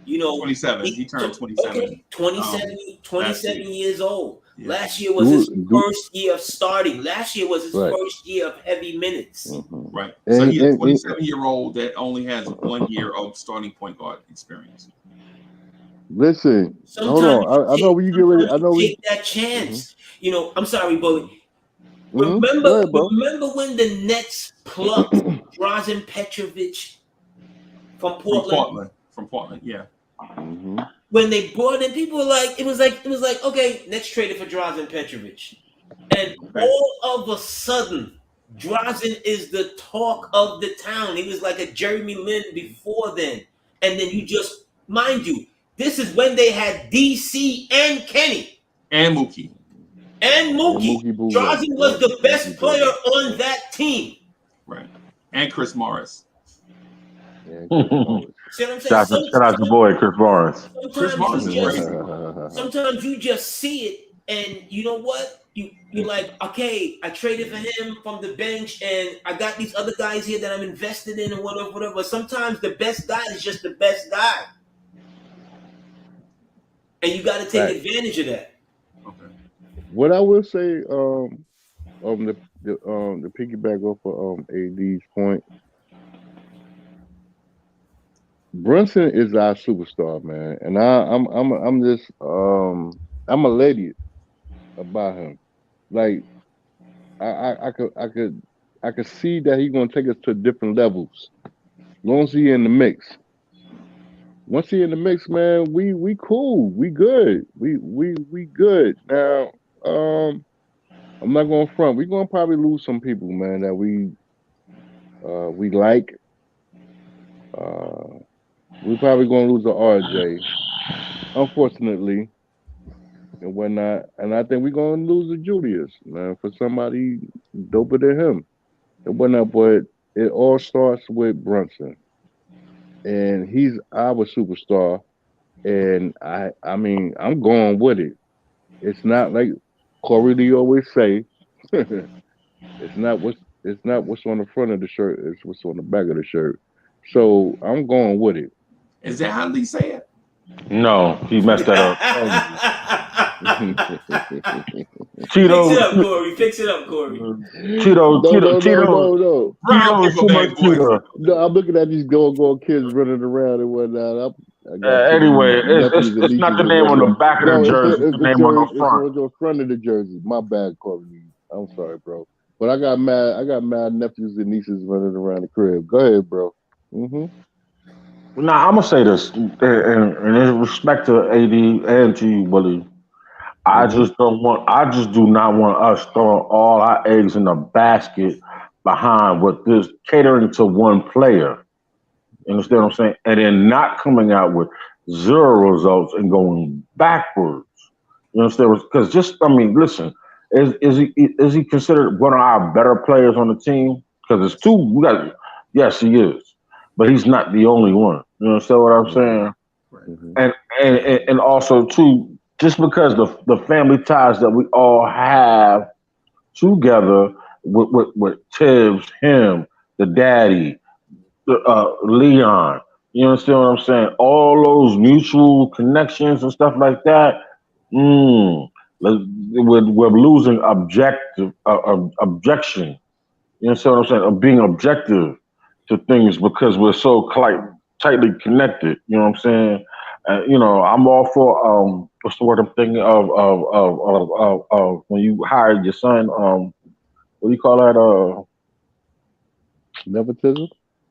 27. He turned 27. Okay, 27 years old. Yeah. Last year was his first year of starting. Last year was his first year of heavy minutes. Mm-hmm. Right. So he's a 27-year-old that only has 1 year of starting point guard experience. Listen, hold on. I know when you get ready. I know take that chance. Mm-hmm. I'm sorry, Bully. Remember when the Nets plucked Drazen Petrovic from Portland? From Portland, yeah. Mm-hmm. When they brought in, people were like, it was like, okay, Nets traded for Drazen Petrovic, and all of a sudden, Drazen is the talk of the town. He was like a Jeremy Lin before then, and then mind you. This is when they had DC and Kenny. And Mookie. Drazen was the best player on that team. Right. And Chris Morris. See what I'm saying? Shout out to boy, Chris Morris. Sometimes you just see it, and you know what? You're like, okay, I traded for him from the bench, and I got these other guys here that I'm invested in, and whatever. But sometimes the best guy is just the best guy. And you got to take advantage of that. Okay. What I will say, the piggyback off of AD's point, Brunson is our superstar, man, and I'm just I'm elated about him. Like I could see that he's gonna take us to different levels, as long as he's in the mix. Once he in the mix, man, we cool, we good, we good. Now, I'm not going front. We're gonna probably lose some people, man, that we like. We're probably gonna lose a RJ, unfortunately, and whatnot. And I think we're gonna lose a Julius, man, for somebody doper than him and whatnot. But it all starts with Brunson. And he's our superstar, and I mean I'm going with it. It's not like Corey Lee always say. It's not what's on the front of the shirt. It's what's on the back of the shirt. So I'm going with it. Is that how Lee say it? No, he messed that up. Cheeto, fix it up, Corey. Cheeto. No, I'm looking at these go kids running around and whatnot. Anyway, it's not the name on the back of the jersey. It's the name on the front. It's on the front of the jersey. My bad, Courtney. I'm sorry, bro. But I got mad nephews and nieces running around the crib. Go ahead, bro. Now I'm gonna say this, and in respect to AD and to you, Willie, I just do not want us throwing all our eggs in a basket behind what this catering to one player. You understand what I'm saying? And then not coming out with zero results and going backwards. You understand? Because listen, is he considered one of our better players on the team? Because it's two. Yes, he is, but he's not the only one. You understand what I'm saying? Right. And also too, just because the family ties that we all have together with Tibbs, him, the daddy, Leon. You understand what I'm saying? All those mutual connections and stuff like that. We're losing objection. You understand what I'm saying? Of being objective to things because we're so tightly connected. You know what I'm saying? I'm all for what's the word I'm thinking of when you hired your son. What do you call that? Nepotism.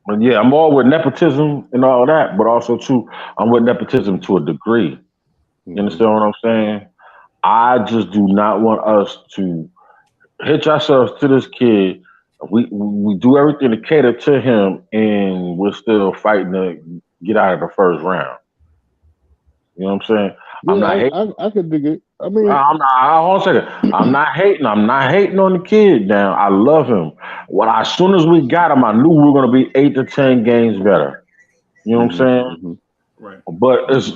And yeah, I'm all with nepotism and all that, but also too, I'm with nepotism to a degree. You understand what I'm saying? I just do not want us to hitch ourselves to this kid. We do everything to cater to him, and we're still fighting to get out of the first round. You know what I'm saying? Yeah, I could dig it. I mean, hold on a second. I'm not hating. I'm not hating on the kid. Now I love him. As soon as we got him, I knew we were going to be 8 to 10 games better. You know what I'm saying? Right. But it's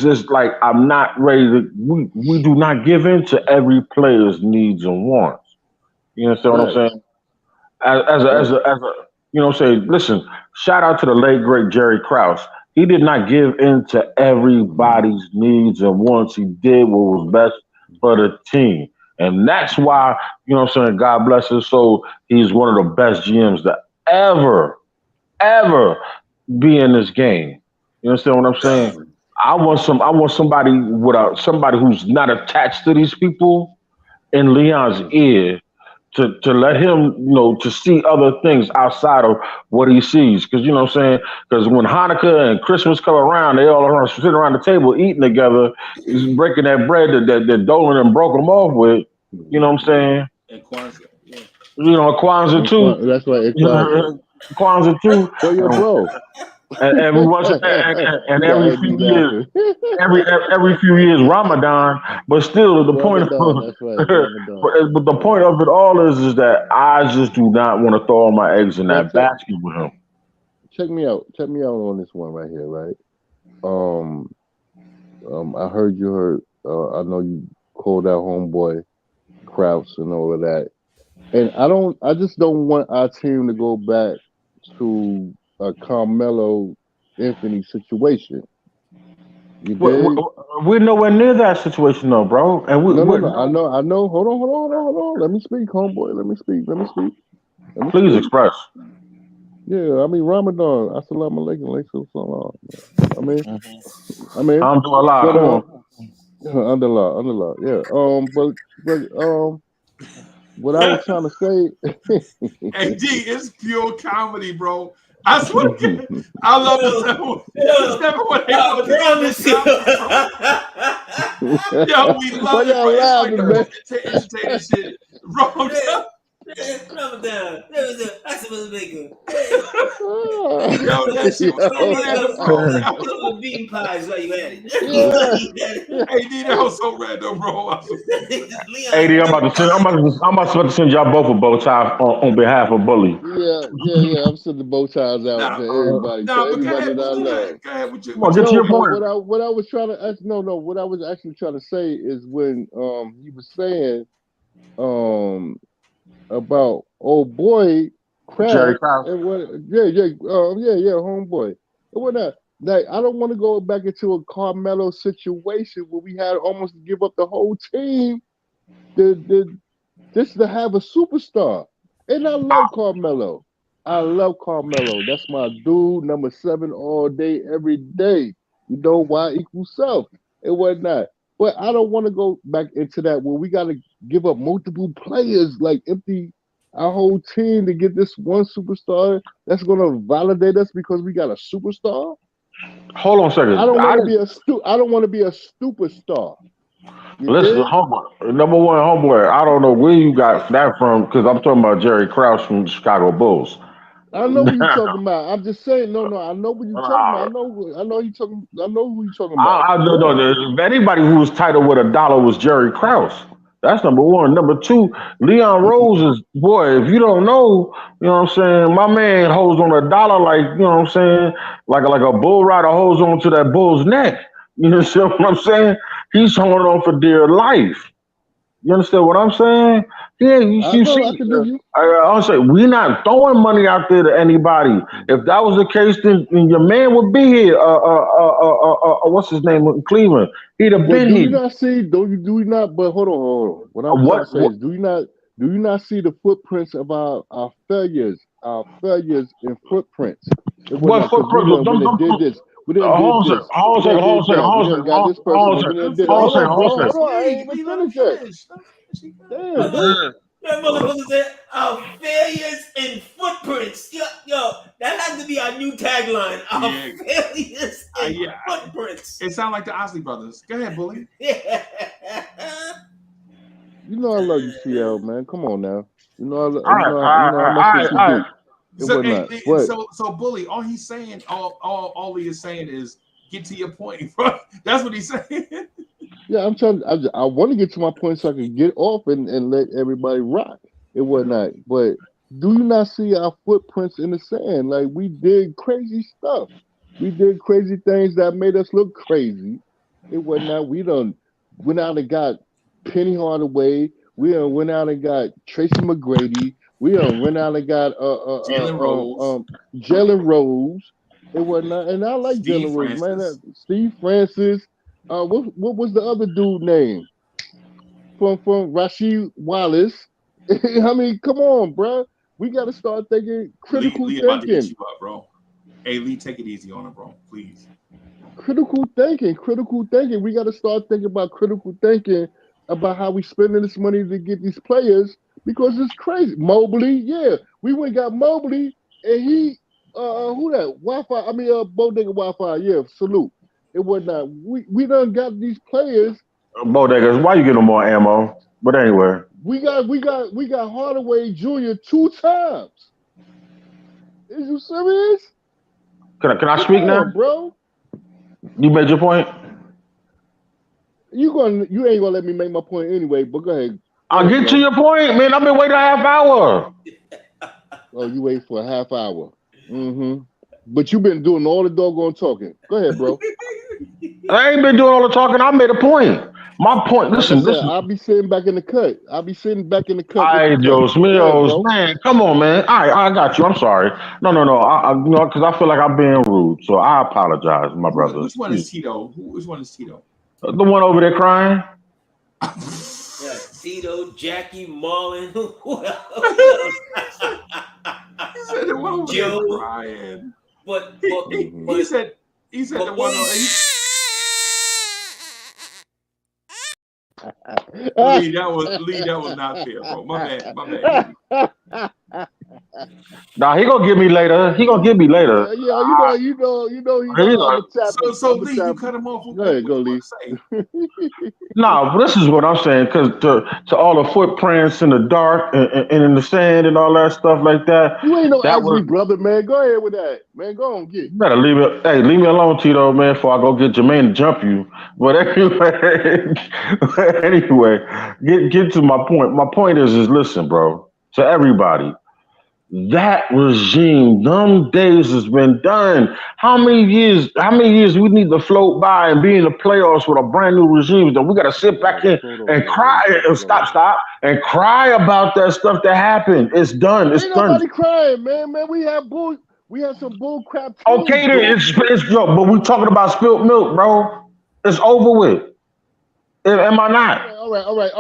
just like I'm not ready to. We do not give in to every player's needs and wants. You understand what I'm saying? As a you know, say, listen. Shout out to the late great Jerry Krause. He did not give in to everybody's needs and wants. He did what was best for the team. And that's why, you know what I'm saying, God bless his soul, he's one of the best GMs to ever be in this game. You understand what I'm saying? I want somebody somebody who's not attached to these people in Leon's ear to let him, to see other things outside of what he sees. Because, you know what I'm saying? Because when Hanukkah and Christmas come around, they all sitting around the table eating together, breaking that bread that Dolan and broke them off with. You know what I'm saying? And Kwanzaa. Yeah. Kwanzaa too. That's right. Kwanzaa too. So your bro. And every few years, every few years Ramadan, but still the point of but the point of it all is that I just do not want to throw all my eggs in that basket with him. Check me out on this one right here, right? I heard you heard. I know you called out homeboy Krause and all of that, and I just don't want our team to go back to a Carmelo Anthony situation. We're nowhere near that situation though, bro. And no. I know. Hold on. Let me speak, homeboy. Let me speak. Please express. Yeah, I mean Ramadan. Assalamu alaikum. I mean. Alhamdulillah. Underlaw. Yeah. But what I was trying to say. Hey, D, it's pure comedy, bro. I swear to God, I love this. It's never what they want to do. Yo, we love it, bro. It's like the entertaining shit. Wrong. Ramadan. That's what making. Yo, that shit was so random, bro. Bean pies while you at it. Hey, D, that was so random, bro. AD, I'm about to send y'all both a bow tie on behalf of Bully. Yeah. I'm sending bow ties out to everybody. Everybody that I love. Go ahead with your. Get to your point. What I was trying to ask, what I was actually trying to say is when he was saying about old boy Jerry Krause. Homeboy. And what not? Like, I don't want to go back into a Carmelo situation where we had almost to give up the whole team just to have a superstar. And I love Carmelo. That's my dude, number 7 all day, every day. Y equals self and whatnot. But I don't want to go back into that where we got to give up multiple players, like empty our whole team to get this one superstar that's going to validate us because we got a superstar. Hold on a second. I don't want to be I don't want to be a superstar. Listen, homeboy, number one, homeboy. I don't know where you got that from because I'm talking about Jerry Krause from the Chicago Bulls. I know what you're talking about. I'm just saying, no. I know what you're talking about. I know you talking. I know who you're talking about. I don't know. Anybody who was titled with $1 was Jerry Krause. That's number one. Number two, Leon Rose is, boy, if you don't know, you know what I'm saying, my man holds on $1 like, you know what I'm saying, like a bull rider holds on to that bull's neck. You understand what I'm saying? He's holding on for dear life. You understand what I'm saying? Yeah, you see, I'll say we're not throwing money out there to anybody. If that was the case, then your man would be here. What's his name in Cleveland? He'd have been here. Do you not see? Do you not? But hold on. What I'm trying to say is, do you not see the footprints of our failures in footprints? What footprints? When they did this. We didn't do this. Hold on. Got this person. Hold on. I ain't even finished yet. Damn, dude. That motherfucker said, "Our failures and footprints." Yo, that has to be our new tagline. Our failures and footprints. It sounds like the Osley Brothers. Go ahead, bully. Yeah. You know I love you, CL, man. Come on now. You know all right. So bully, all he's saying, all he is saying is get to your point, bro. That's what he's saying. Yeah, I'm trying. I want to get to my point so I can get off and let everybody rock and whatnot. But do you not see our footprints in the sand? Like we did crazy stuff. We did crazy things that made us look crazy. It whatnot. We done went out and got Penny Hardaway. We done went out and got Tracy McGrady. We done went out and got Jalen Rose and whatnot. And I like Jalen Rose, man. Steve Francis. What was the other dude name? From Rasheed Wallace. I mean, come on, bro. We got to start thinking critical Lee thinking. About to get you up, bro. Hey, Lee, take it easy on him, bro, please. Critical thinking. We got to start thinking about critical thinking about how we spending this money to get these players because it's crazy. Mobley, yeah, we went and got Mobley, and he, who that? Wi-Fi. I mean, Bodega Wi-Fi. Yeah, salute. It was not. We done got these players. Bodegas, why you getting more ammo? But anyway, we got Hardaway Jr. 2 times. Is you serious? Can I speak now, bro? You made your point. You ain't gonna let me make my point anyway. But go ahead. I'll get to your point, man. I've been waiting a half hour. Oh, you wait for a half hour. Mm-hmm. But you've been doing all the doggone talking. Go ahead, bro. I ain't been doing all the talking. I made a point. My point. Listen. I'll be sitting back in the cut. All right, Joe Smeals, man. Come on, man. All right, I got you. I'm sorry. No. Because I feel like I'm being rude. So I apologize, my brother. Which one is Tito? Which one is Tito? The one over there crying. Yeah, Tito, Jackie, Marlon. Who else? He said the one over there crying. But he said the one. Lee, that was not fair, bro. My bad. Nah, he gonna get me later. Yeah, you know. So Lee, you cut him off. Go ahead, Lee. No, but this is what I'm saying, because to all the footprints in the dark and in the sand and all that stuff like that. You ain't no Ashley brother, man. Go ahead with that, man. Go on, get. You better leave me alone, Tito, man, before I go get Jermaine to jump you. But anyway, get to my point. My point is listen, bro, to everybody. That regime, them days has been done. How many years we need to float by and be in the playoffs with a brand new regime? That we got to sit back in and cry and stop and cry about that stuff that happened. It's done. It's done. Nobody crying, man. We had some bull crap. Okay, then it's but we talking about spilt milk, bro. It's over with. Am I not? All right.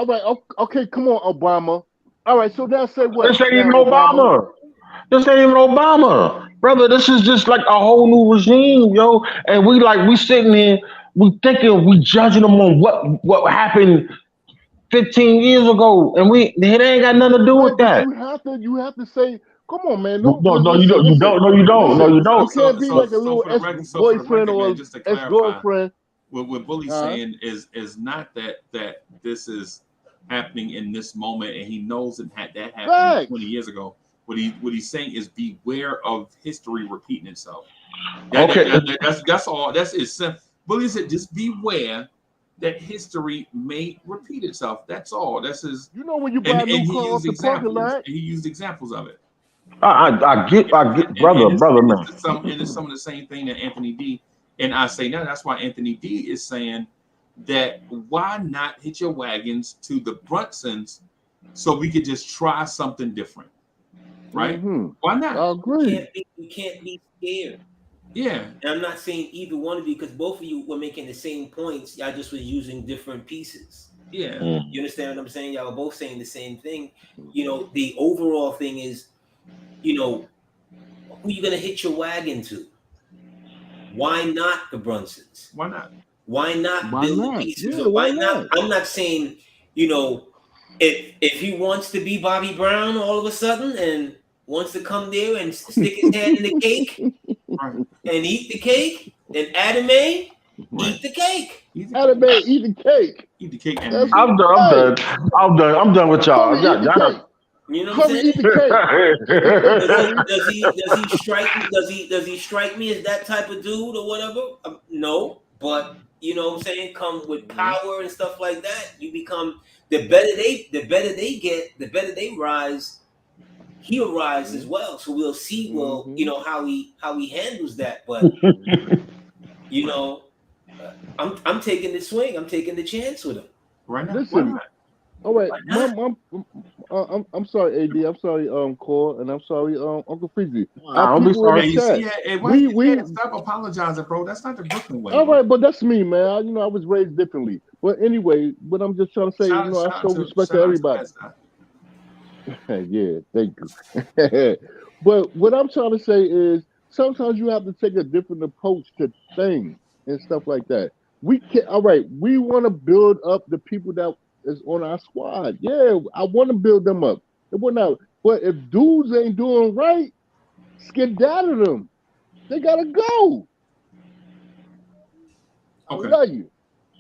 Okay, come on, Obama. All right, so now say what? This ain't even Obama. This ain't even Obama, brother. This is just like a whole new regime, yo. And we sitting here, we thinking we judging them on what happened 15 years ago, and it ain't got nothing to do with that. You have to say, come on, man. No, you don't. You don't. No, you don't. No, you don't. You can't be like a little ex-boyfriend or ex-girlfriend. What Bully's saying is not that this is happening in this moment, and he knows that happened 20 years ago. What he's saying is beware of history repeating itself. That's all. That's it. Bully said just beware that history may repeat itself. That's all. That's his. You know when you buy a new car off the parking lot, he used examples of it. I get, brother, man. It's some of the same thing that Anthony D. And I say now that's why Anthony D. is saying that why not hitch your wagons to the Brunsons so we could just try something different, right? Mm-hmm. Why not? I agree. You can't be scared. Yeah. And I'm not saying either one of you, because both of you were making the same points. Y'all just was using different pieces. Yeah. You understand what I'm saying? Y'all are both saying the same thing. You know, the overall thing is, you know, who you gonna hit your wagon to? Why not the Brunsons? Why not? Why not build the pieces? Yeah, why not? I'm not saying, you know, if he wants to be Bobby Brown all of a sudden and wants to come there and stick his hand in the cake and eat the cake, then Adam eat the cake. Adam eat the cake. Eat the cake. I'm done with y'all. You know what I'm saying? Eat the cake. Does he strike me as that type of dude or whatever? No, but you know what I'm saying? Come with power and stuff like that. You become the better they get, the better they rise. He'll rise as well. So we'll see. You know how he handles that. But you know, I'm taking the swing. I'm taking the chance with him. Right now. Listen. All right, I'm sorry, AD. I'm sorry, Core, and I'm sorry, Uncle Freezie. I'll be sorry. Stop apologizing, bro. That's not the Brooklyn way. All right, but that's me, man. I was raised differently. But anyway, what I'm just trying to say, I show respect to everybody. Yeah, thank you. But what I'm trying to say is, sometimes you have to take a different approach to things and stuff like that. We want to build up the people that is on our squad. Yeah, I want to build them up. But if dudes ain't doing right, skedaddle them. They gotta go. Okay. I love you.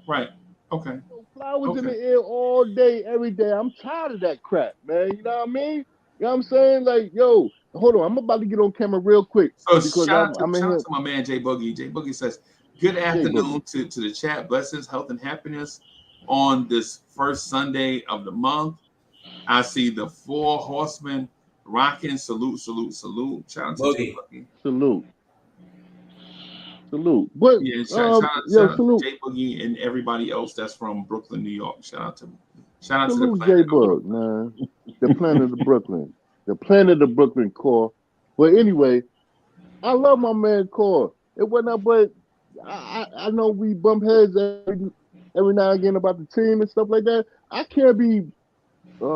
Right. Okay. Flowers in the air all day, every day. I'm tired of that crap, man. You know what I mean? You know what I'm saying? Like, yo, hold on. I'm about to get on camera real quick. So shout out to my man Jay Boogie. Jay Boogie says, good afternoon to the chat. Blessings, health, and happiness on this first Sunday of the month. I see the 4 horsemen rocking. Salute. Shout out to Jay Boogie. Salute. But shout out to Jay Boogie and everybody else that's from Brooklyn, New York. Shout out to the planet Jay Bug, man. The planet of Brooklyn. The planet of Brooklyn Core. But anyway, I love my man Core. It wasn't up, but I know we bump heads every now and again about the team and stuff like that. I can't be I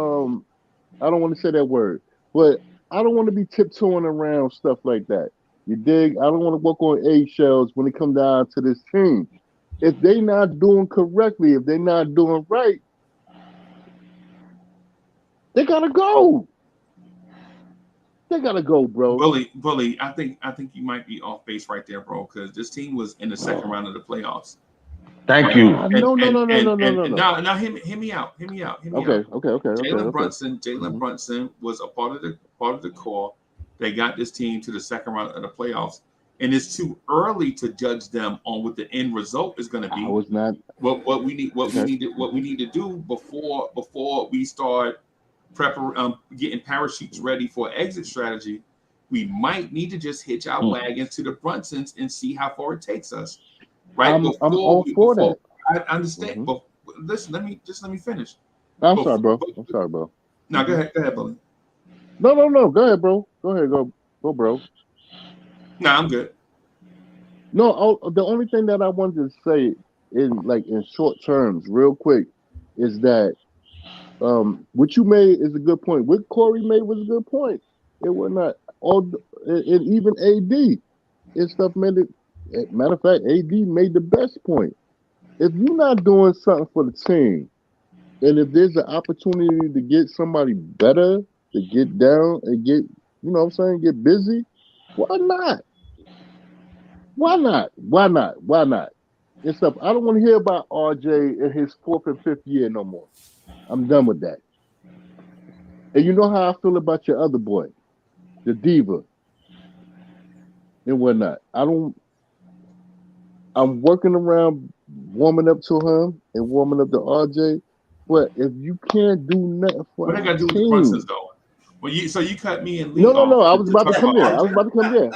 don't want to say that word, but I don't want to be tiptoeing around stuff like that. You dig? I don't want to walk on eggshells when it comes down to this team. If they not doing correctly, if they're not doing right, they gotta go. They gotta go, bro. Bully, I think you might be off base right there, bro, because this team was in the second round of the playoffs. Thank you. No. Now, hear me out. Okay. Jalen Brunson was a part of the core. They got this team to the second round of the playoffs, and it's too early to judge them on what the end result is going to be. I was not. What we need to do before we start getting parachutes ready for exit strategy. We might need to just hitch our wagons to the Brunsons and see how far it takes us. Right? I'm all for that. I understand, but listen. Let me finish. I'm sorry, bro. No, go ahead, Bully. No. Go ahead, bro. Go, bro. No, I'm good. No, the only thing that I wanted to say in short terms, real quick, is that what you made is a good point. What Corey made was a good point. It was not. and even AD and stuff made it. Matter of fact, AD made the best point. If you're not doing something for the team, and if there's an opportunity to get somebody better to get down and get, what I'm saying, get busy, why not? Why not? Why not? Why not? And stuff. I don't want to hear about RJ in his 4th and 5th year no more. I'm done with that. And you know how I feel about your other boy, the diva, and whatnot. I'm working around warming up to him and warming up to RJ. But if you can't do nothing for what I got to do with the Brunsons though? Well, you cut me and Lee No. I was about to talk come there. about I was RJ? about to come there.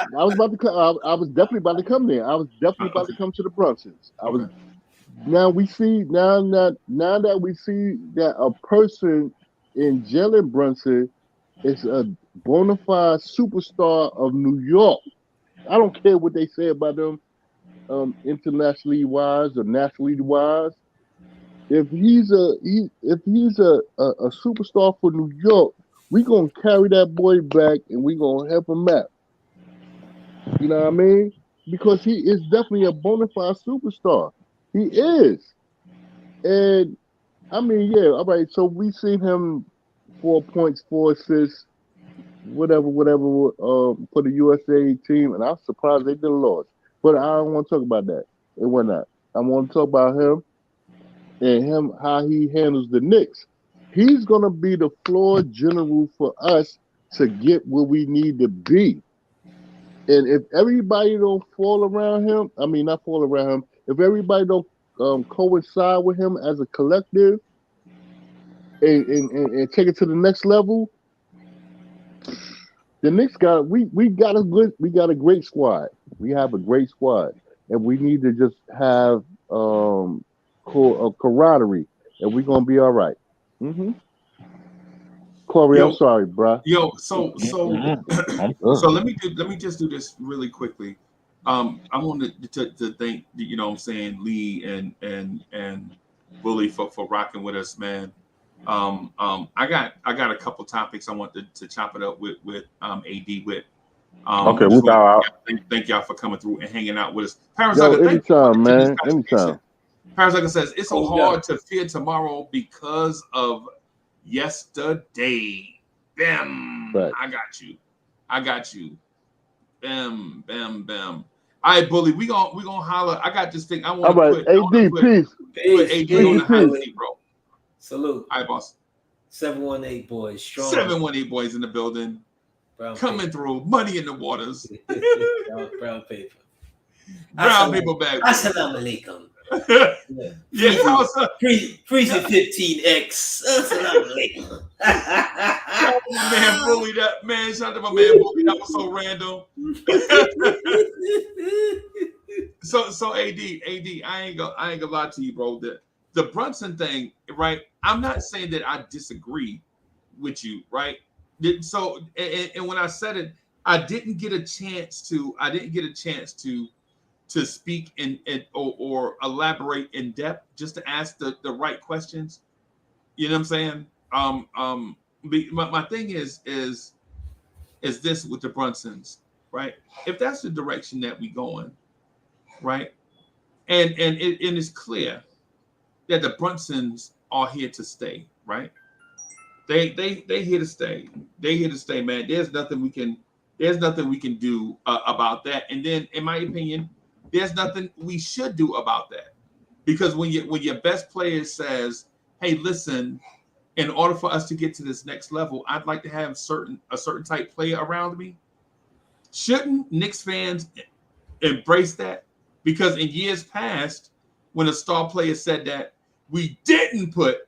I was definitely about to come there. I was definitely about to come to the Brunsons. Now we see that we see that a person in Jalen Brunson is a bona fide superstar of New York. I don't care what they say about them, internationally wise or nationally wise. If he's a superstar for New York, we gonna carry that boy back and we gonna help him out. You know what I mean? Because he is definitely a bona fide superstar. He is. And I mean, yeah, all right. So we seen him 4 points, 4 assists, whatever, for the USA team, and I'm surprised they didn't lose. But I don't want to talk about that and whatnot. I want to talk about him and how he handles the Knicks. He's gonna be the floor general for us to get where we need to be. And if everybody don't fall around him, I mean not fall around him, if everybody don't coincide with him as a collective and take it to the next level, the Knicks got we got a great squad. We have a great squad, and we need to just have camaraderie, and we're gonna be all right. Mm-hmm. Corey, I'm sorry, bro. So let me just do this really quickly. I wanted to thank what I'm saying, Lee and Bully for rocking with us, man. I got a couple topics I want to chop it up with AD with. Okay, we got. Thank y'all for coming through and hanging out with us. Paris, anytime, man. Anytime. Paris says it's so hard to fear tomorrow because of yesterday. Bam! Right. I got you. Bam, bam, bam. All right, Bully, we gonna holler. I got this thing. I want to put AD, peace. Put AD on the hot seat, bro. Salute. All right, boss. 718 boys. Strong. 718 boys in the building. Coming through. Money in the waters. brown paper. Brown paper bag. Assalamu alaikum. Yeah, Freezie 15X. Assalamu alaikum. My man Bully, that man. Shout out to my man Bully. That was so random. So AD, I ain't gonna lie to you, bro. The Brunson thing, right? I'm not saying that I disagree with you, right? So, and when I said it, I didn't get a chance to speak or elaborate in depth, just to ask the right questions. You know what I'm saying? My thing is this with the Brunsons, right? If that's the direction that we going, right? And it's clear that the Brunsons are here to stay, right? They here to stay. They here to stay, man. There's nothing we can do about that. And then, in my opinion, there's nothing we should do about that, because when your best player says, "Hey, listen, in order for us to get to this next level, I'd like to have a certain type player around me." Shouldn't Knicks fans embrace that? Because in years past, when a star player said that, we didn't put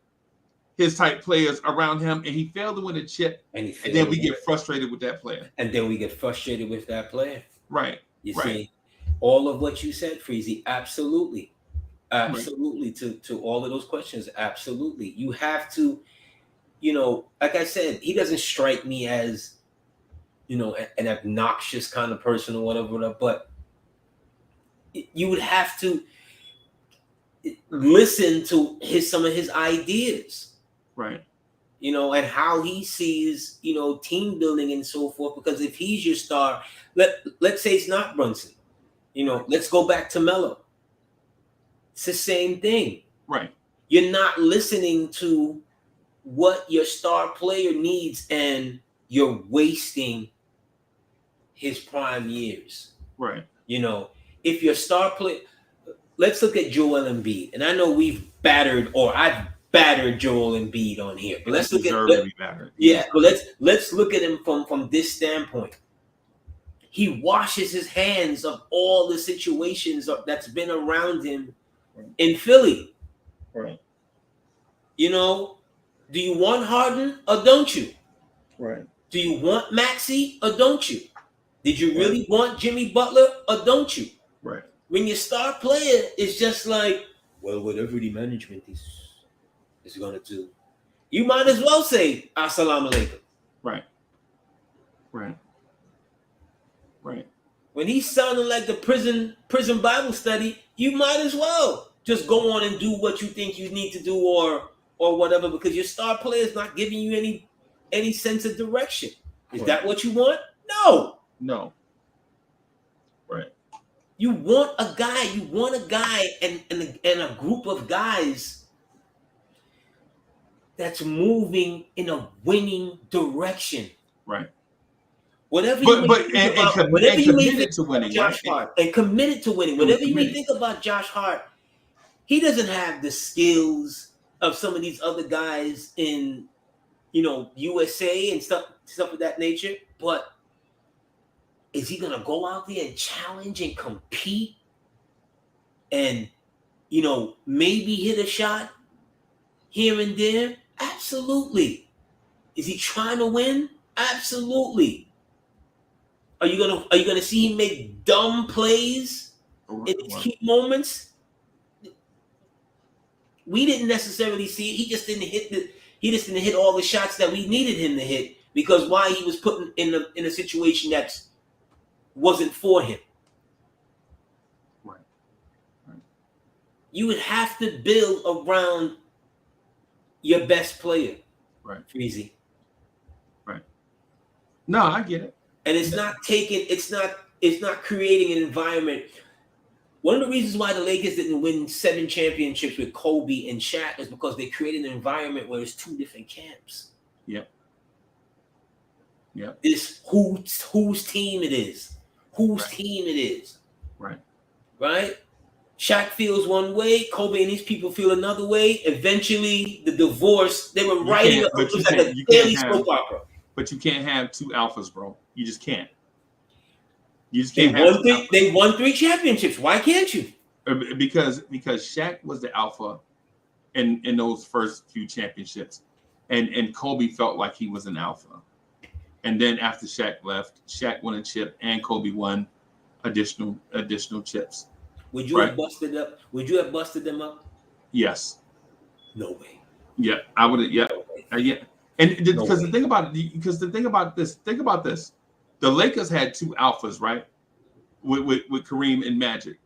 his type players around him, and he failed to win a chip, and then we get frustrated with that player. Right. You see, all of what you said, Freezie, absolutely. Right. To all of those questions, absolutely. You have to, like I said, he doesn't strike me as, an obnoxious kind of person or whatever, but you would have to listen to some of his ideas. Right. you know, and how he sees, you know, team building and so forth. Because if he's your star, let's say it's not Brunson, you know, let's go back to Melo. It's the same thing. Right. You're not listening to what your star player needs, and you're wasting his prime years. Right. You know, if your star player, let's look at Joel Embiid. And I know I've battered Joel Embiid on here. But let's look let's look at him from this standpoint. He washes his hands of all the situations that's been around him in Philly. Right. You know, do you want Harden or don't you? Right. Do you want Maxey or don't you? Did you really want Jimmy Butler or don't you? Right. When your star player is just like, well, whatever the management is going to do, you might as well say, Assalamu alaikum. Right. Right. Right. When he's sounding like the prison Bible study, you might as well just go on and do what you think you need to do or whatever, because your star player is not giving you any sense of direction. Is that what you want? No. Right. You want a guy and a group of guys that's moving in a winning direction. Right. Whatever you may think to winning, Josh Hart, and committed to winning. Whatever you may think about Josh Hart, he doesn't have the skills of some of these other guys in, you know, USA and stuff of that nature. But is he gonna go out there and challenge and compete and, you know, maybe hit a shot here and there? Absolutely. Is he trying to win? Absolutely. Are you gonna see him make dumb plays in these key moments? We didn't necessarily see it. He just didn't hit all the shots that we needed him to hit, because why? He was put in a situation that wasn't for him. Right. You would have to build around your best player. Right. Freezie. Right. No, I get it. And it's not creating an environment. One of the reasons why the Lakers didn't win 7 championships with Kobe and Shaq is because they created an environment where there's 2 different camps. Yep. It's whose team it is. Whose team it is. Right? Shaq feels one way, Kobe and these people feel another way. Eventually, the divorce, they were writing it was like a daily soap opera. But you can't have 2 alphas, bro. You just can't. They won 3 championships. Why can't you? Because Shaq was the alpha in those first few championships, and Kobe felt like he was an alpha. And then after Shaq left, Shaq won a chip, and Kobe won additional chips. Would you have busted up? Would you have busted them up? Yes. No way. Yeah, I would have. Yeah, yeah. And because the thing about this, think about this. The Lakers had 2 alphas, right? With Kareem and Magic.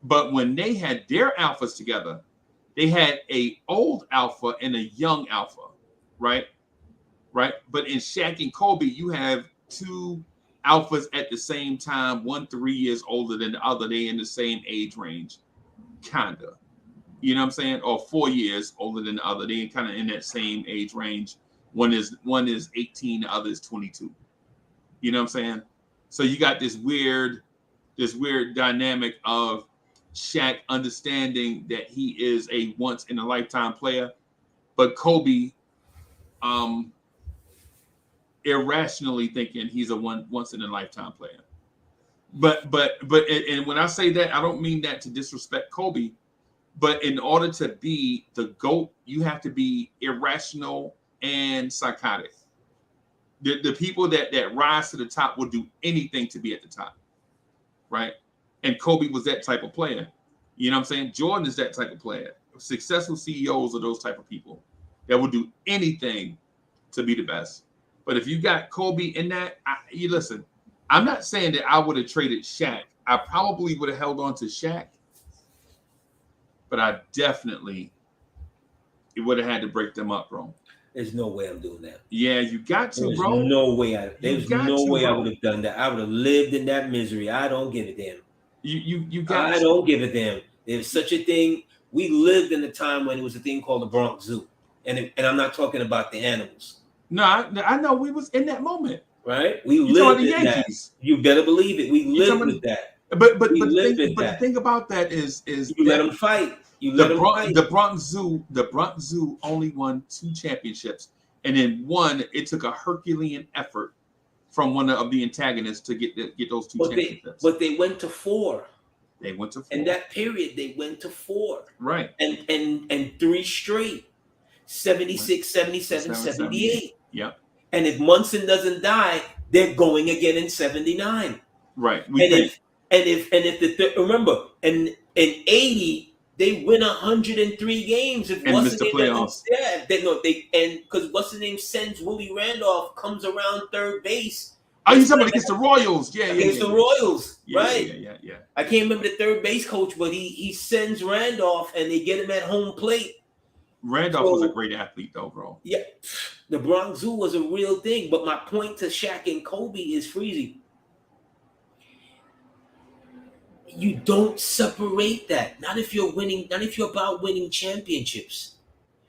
But when they had their alphas together, they had a old alpha and a young alpha, right? Right. But in Shaq and Kobe, you have 2 alphas at the same time, one 3 years older than the other. They in the same age range, kinda. You know what I'm saying? Or 4 years older than the other. They kind of in that same age range. One is 18, the other is 22. You know what I'm saying? So you got this weird dynamic of Shaq understanding that he is a once in a lifetime player, but Kobe irrationally thinking he's a once in a lifetime player. But when I say that, I don't mean that to disrespect Kobe, but in order to be the GOAT, you have to be irrational and psychotic. The people that rise to the top will do anything to be at the top, right? And Kobe was that type of player. You know what I'm saying? Jordan is that type of player. Successful CEOs are those type of people that will do anything to be the best. But if you got Kobe in that, you listen, I'm not saying that I would have traded Shaq. I probably would have held on to Shaq, but I definitely would have had to break them up, bro. There's no way I'm doing that. Yeah, you got to, there's bro. No way. There's no way I bro. would have done that. I would have lived in that misery. I don't give a damn. You got. I don't give a damn. There's such a thing. We lived in a time when it was a thing called the Bronx Zoo, and I'm not talking about the animals. No, I know we was in that moment, right? We lived in the Yankees. That. You better believe it. We lived with that. But the thing about that is you let them fight. You let them fight. The Bronx Zoo only won 2 championships, and then one. It took a Herculean effort from one of the antagonists to get those 2 championships. But they went to 4. They went to 4. In that period, they went to 4. Right. And 3 straight. 76, 77, 78. Yep. And if Munson doesn't die, they're going again in 79. Right. Remember, in 80, they win 103 games. If and missed the playoffs. Because what's the name sends Willie Randolph, comes around third base. Oh, you talking about against the Royals? Yeah, against the Royals, right? Yeah. I can't remember the third base coach, but he sends Randolph, and they get him at home plate. Randolph was a great athlete, though, bro. Yeah, the Bronx Zoo was a real thing. But my point to Shaq and Kobe is Freezie. You don't separate that. Not if you're winning. Not if you're about winning championships.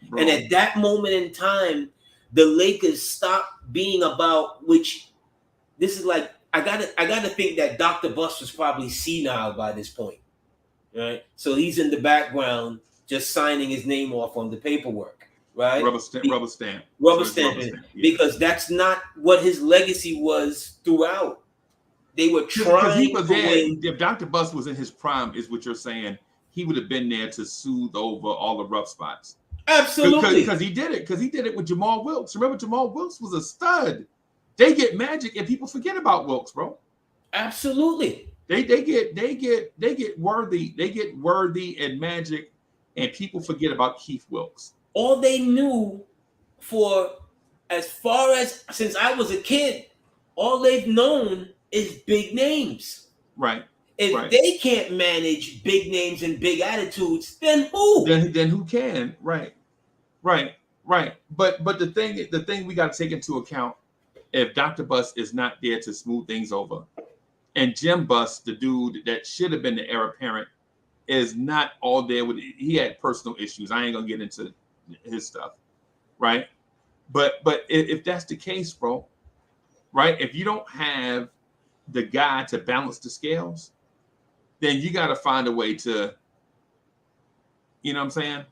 Bro. And at that moment in time, the Lakers stopped being about which. This is like I gotta think that Dr. Buss was probably senile by this point, right? So he's in the background, just signing his name off on the paperwork, right? Rubber stamp. Because that's not what his legacy was throughout. They were trying. He was there. If Dr. Buss was in his prime, is what you're saying, he would have been there to soothe over all the rough spots. Absolutely, because he did it. Because he did it with Jamal Wilkes. Remember, Jamal Wilkes was a stud. They get Magic, and people forget about Wilkes, bro. Absolutely. They get Worthy and Magic, and people forget about Keith Wilkes. All they knew for as far as since I was a kid, all they've known is big names. Right. If they can't manage big names and big attitudes, then who? Then who can? Right. But the thing we got to take into account. If Dr. Buss is not there to smooth things over, and Jim Buss, the dude that should have been the heir apparent, is not all there with. He had personal issues. I ain't gonna get into his stuff, right? But if that's the case, bro, right? If you don't have the guy to balance the scales, then you got to find a way to, you know what I'm saying,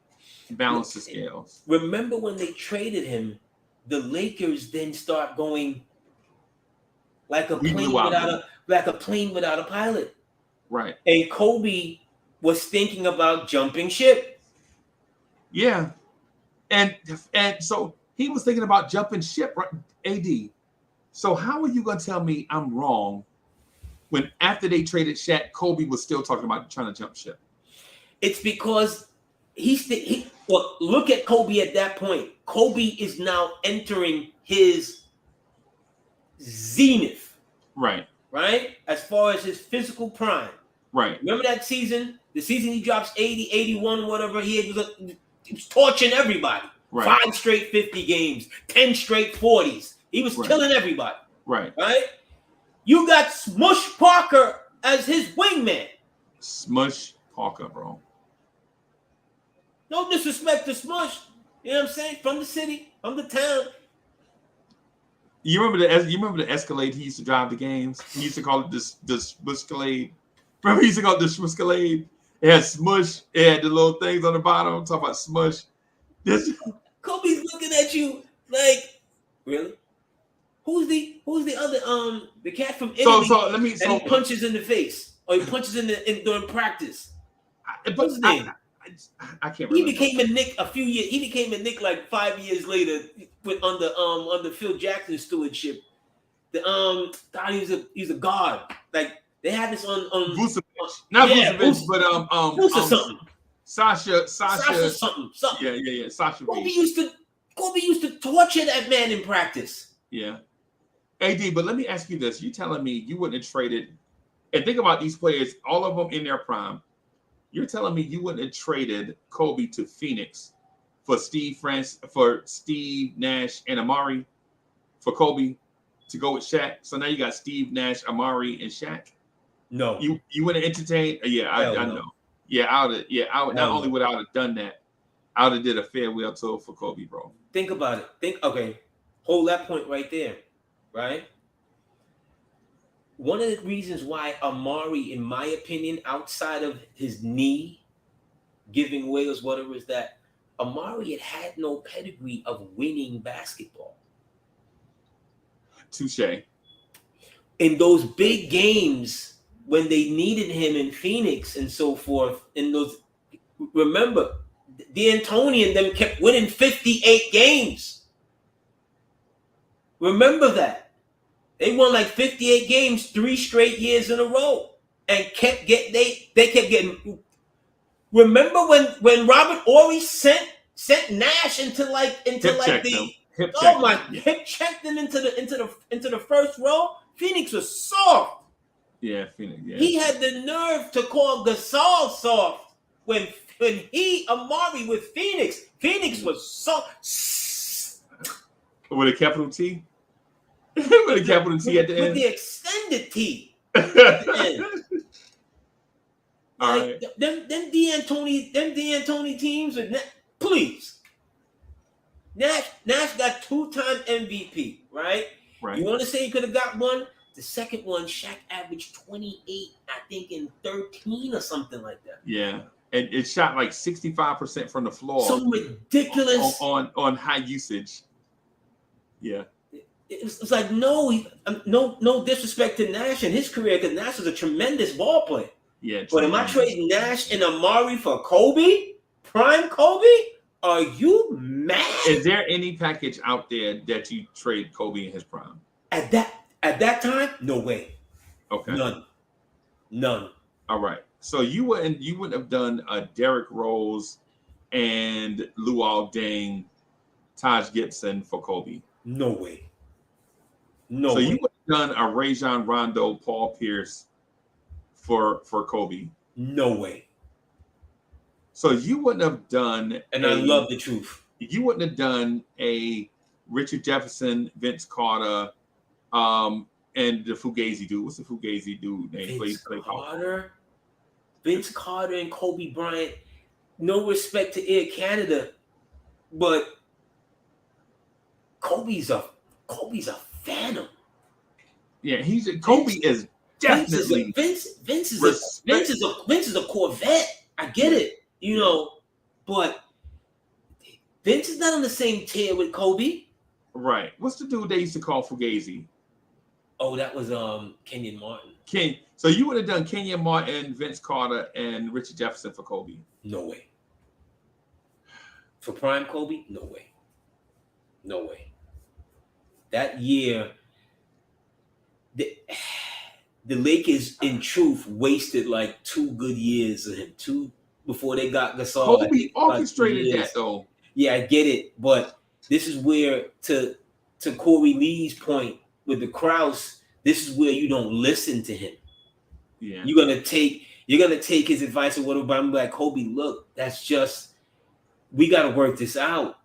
balance the scales. Remember when they traded him? The Lakers then start going like a plane without a pilot. Right. And Kobe was thinking about jumping ship. Yeah. And so he was thinking about jumping ship, right? AD. So how are you going to tell me I'm wrong when after they traded Shaq, Kobe was still talking about trying to jump ship? It's because look at Kobe at that point. Kobe is now entering his zenith. Right. As far as his physical prime. Right. Remember that season? The season he drops 80, 81, whatever. He was torching everybody. Right. 5 straight 50 games. 10 straight 40s. He was killing everybody. Right. You got Smush Parker as his wingman. Smush Parker, bro. No disrespect to Smush. You know what I'm saying? From the city, from the town. You remember the Escalade he used to drive the games? He used to call it this Smushcalade. Remember he used to call it the Smushcalade? It had Smush. It had the little things on the bottom. I'm talking about Smush. Kobe's looking at you like, really? Who's the other the cat from Italy he punches in the face or he punches during practice? What's his name? I can't remember. He became a Knick a few years. He became a Knick like 5 years later under Phil Jackson's stewardship. He's a guard. Like they had this on Vucevic. Not Vucevic, but something. Sasha something. Yeah. Sasha. Kobe used to torture that man in practice. Yeah. AD, but let me ask you this. You telling me you wouldn't have traded, and think about these players, all of them in their prime. You're telling me you wouldn't have traded Kobe to Phoenix for Steve Nash and Amari for Kobe to go with Shaq. So now you got Steve Nash, Amari, and Shaq. No, you wouldn't entertain. Yeah, I know. Yeah, I would. Not only would I have done that, I would have did a farewell tour for Kobe, bro. Think about it. Okay, hold that point right there, right? One of the reasons why Amari, in my opinion, outside of his knee giving way or whatever, is that Amari had no pedigree of winning basketball. Touche. In those big games when they needed him in Phoenix and so forth, remember, D'Antoni and them kept winning 58 games. Remember that. They won like 58 games 3 straight years in a row and kept getting. Remember when Robert Horry sent Nash into hip checked him into the first row? Phoenix was soft. Yeah, Phoenix. Yeah. He had the nerve to call Gasol soft when Amari with Phoenix. Phoenix was soft. With a capital T? With a capital T at the end? With the extended T. All like, right. Them D'Antoni teams with please. Nash got 2-time MVP, right? Right. You want to say he could have got one? The second one, Shaq averaged 28, I think, in 13 or something like that. Yeah. And it shot like 65% from the floor. Some ridiculous on high usage. Yeah. It's like no disrespect to Nash and his career, because Nash was a tremendous ball player. Yeah. But am I trading Nash and Amari for Kobe? Prime Kobe? Are you mad? Is there any package out there that you trade Kobe in his prime? At that time, no way. Okay. None. All right. So you wouldn't have done a Derrick Rose and Luol Deng, Taj Gibson for Kobe. No way. So you would have done a Rajon Rondo, Paul Pierce for Kobe. No way. So you wouldn't have done, and I love the truth. You wouldn't have done a Richard Jefferson, Vince Carter, and the Fugazi dude. What's the Fugazi dude name? Vince Carter and Kobe Bryant. No respect to Air Canada, but Kobe's a phantom. Yeah, Kobe is definitely Vince is a Corvette. I get it, but Vince is not on the same tier with Kobe. Right. What's the dude they used to call Fugazi? Oh, that was Kenyon Martin. So you would have done Kenyon Martin, Vince Carter, and Richard Jefferson for Kobe? No way. For prime Kobe? No way. No way. That year, the Lakers, in truth, wasted like 2 good years of him. Before they got Gasol. Kobe orchestrated that, though. Yeah, I get it, but this is where, to Corey Lee's point with the Krause, this is where you don't listen to him. Yeah, you're gonna take his advice or whatever. But I'm like, Kobe, look, we got to work this out.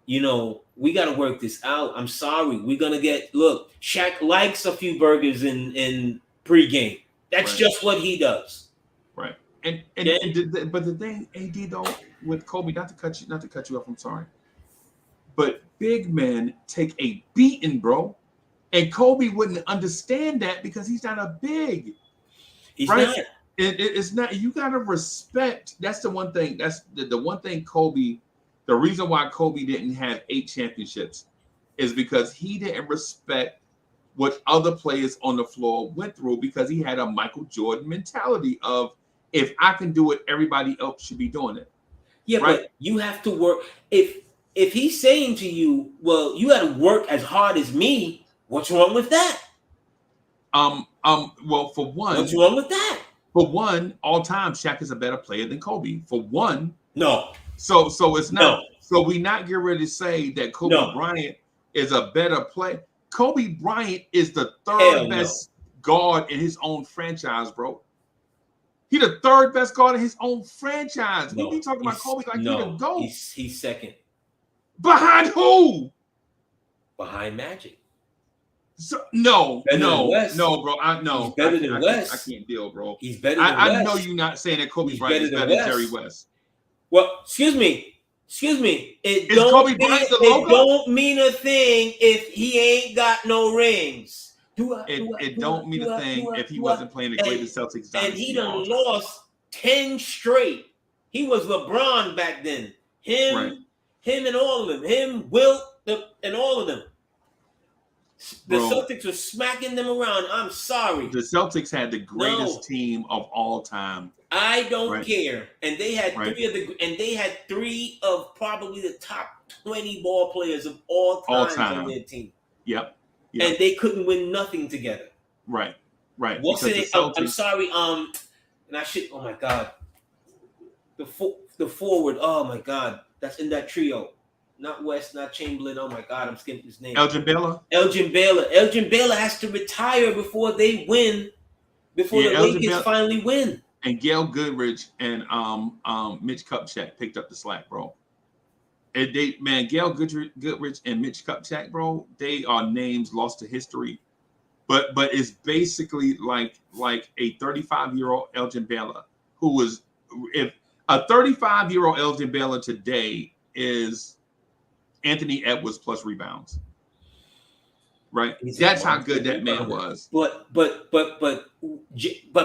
We got to work this out. I'm sorry, we're gonna Shaq likes a few burgers in pregame. That's just what he does. Right. But the thing, AD, though, with Kobe, not to cut you off, I'm sorry, but big men take a beating, bro, and Kobe wouldn't understand that because he's not a big. He's right? not. It's not. You gotta respect. That's the one thing. That's the one thing Kobe. The reason why Kobe didn't have 8 championships is because he didn't respect what other players on the floor went through, because he had a Michael Jordan mentality of, if I can do it, everybody else should be doing it. Yeah, right? But you have to work. If he's saying to you, well, you got to work as hard as me, what's wrong with that? Well, for one, what's wrong with that? For one, all time, Shaq is a better player than Kobe. For one, no. So it's not. No. So we not get ready to say that Kobe Bryant is a better player. Kobe Bryant is the third best guard in his own franchise, bro. He the third best guard in his own franchise. No, we be talking about Kobe like he the GOAT. He's second. Behind who? Behind Magic. So, no, bro. He's better than West. I can't deal, bro. He's better than West. I know you're not saying that Kobe Bryant is better than Jerry West. Well, excuse me. It don't mean a thing if he ain't got no rings. It don't mean a thing if he wasn't playing the greatest Celtics dynasty. And he done lost 10 straight. He was LeBron back then. Him and all of them. Him, Wilt, and all of them. The Celtics were smacking them around. I'm sorry. The Celtics had the greatest team of all time. I don't care. And they had three of probably the top 20 ball players of all time on their team. Yep. And they couldn't win nothing together. Right. What's it? I'm sorry. And I should. Oh my God. The forward. Oh my God. That's in that trio. Not West, not Chamberlain. Oh my God, I'm skipping his name. Elgin Baylor. Elgin Baylor has to retire before they win. Before the Lakers finally win. And Gail Goodrich and Mitch Kupchak picked up the slack, bro. And Gail Goodrich and Mitch Kupchak, bro, they are names lost to history. But it's basically like a 35-year-old Elgin Baylor who was, if a 35-year-old Elgin Baylor today is Anthony Edwards plus rebounds, right? That's how good that man was. But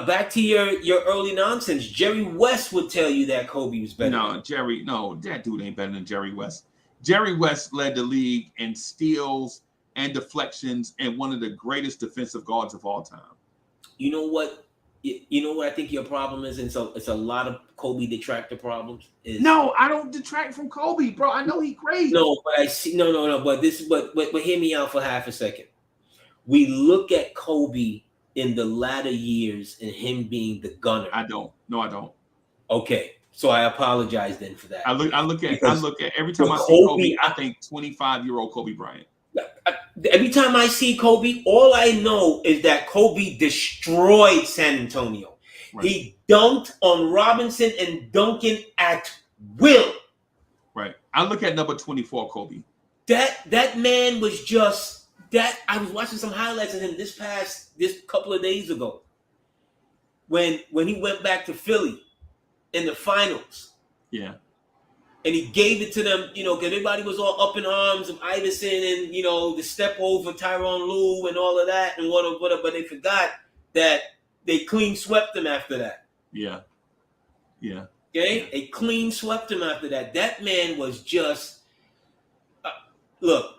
back to your early nonsense. Jerry West would tell you that Kobe was better. No, that dude ain't better than Jerry West. Jerry West led the league in steals and deflections and one of the greatest defensive guards of all time. You know what? I think your problem is, and so it's a lot of Kobe detractor problems. No, I don't detract from Kobe, bro. I know he's great. No, but I see. No. But hear me out for half a second. We look at Kobe in the latter years and him being the gunner. I don't. No, I don't. Okay, so I apologize then for that. I look at every time I see Kobe, I think 25-year-old Kobe Bryant. Every time I see Kobe, all I know is that Kobe destroyed San Antonio. Right. He dunked on Robinson and Duncan at will. Right. I look at number 24, Kobe. That man was just that. I was watching some highlights of him this couple of days ago when he went back to Philly in the finals. Yeah. And he gave it to them, because everybody was all up in arms of Iverson and, the step over Tyronn Lue and all of that and whatever, but they forgot that they clean swept him after that. Yeah. Okay? Yeah. They clean swept him after that. That man was just... look,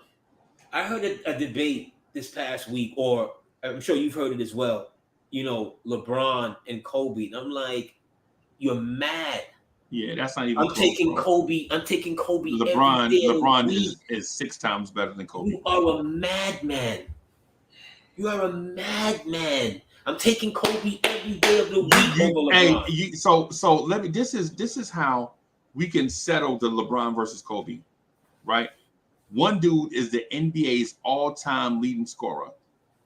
I heard a debate this past week, or I'm sure you've heard it as well, LeBron and Kobe. And I'm like, you're mad. Yeah, that's not even. I'm taking Kobe. LeBron is 6 times better than Kobe. You are a madman. I'm taking Kobe every day of the week over LeBron. So let me. This is how we can settle the LeBron versus Kobe, right? One dude is the NBA's all-time leading scorer,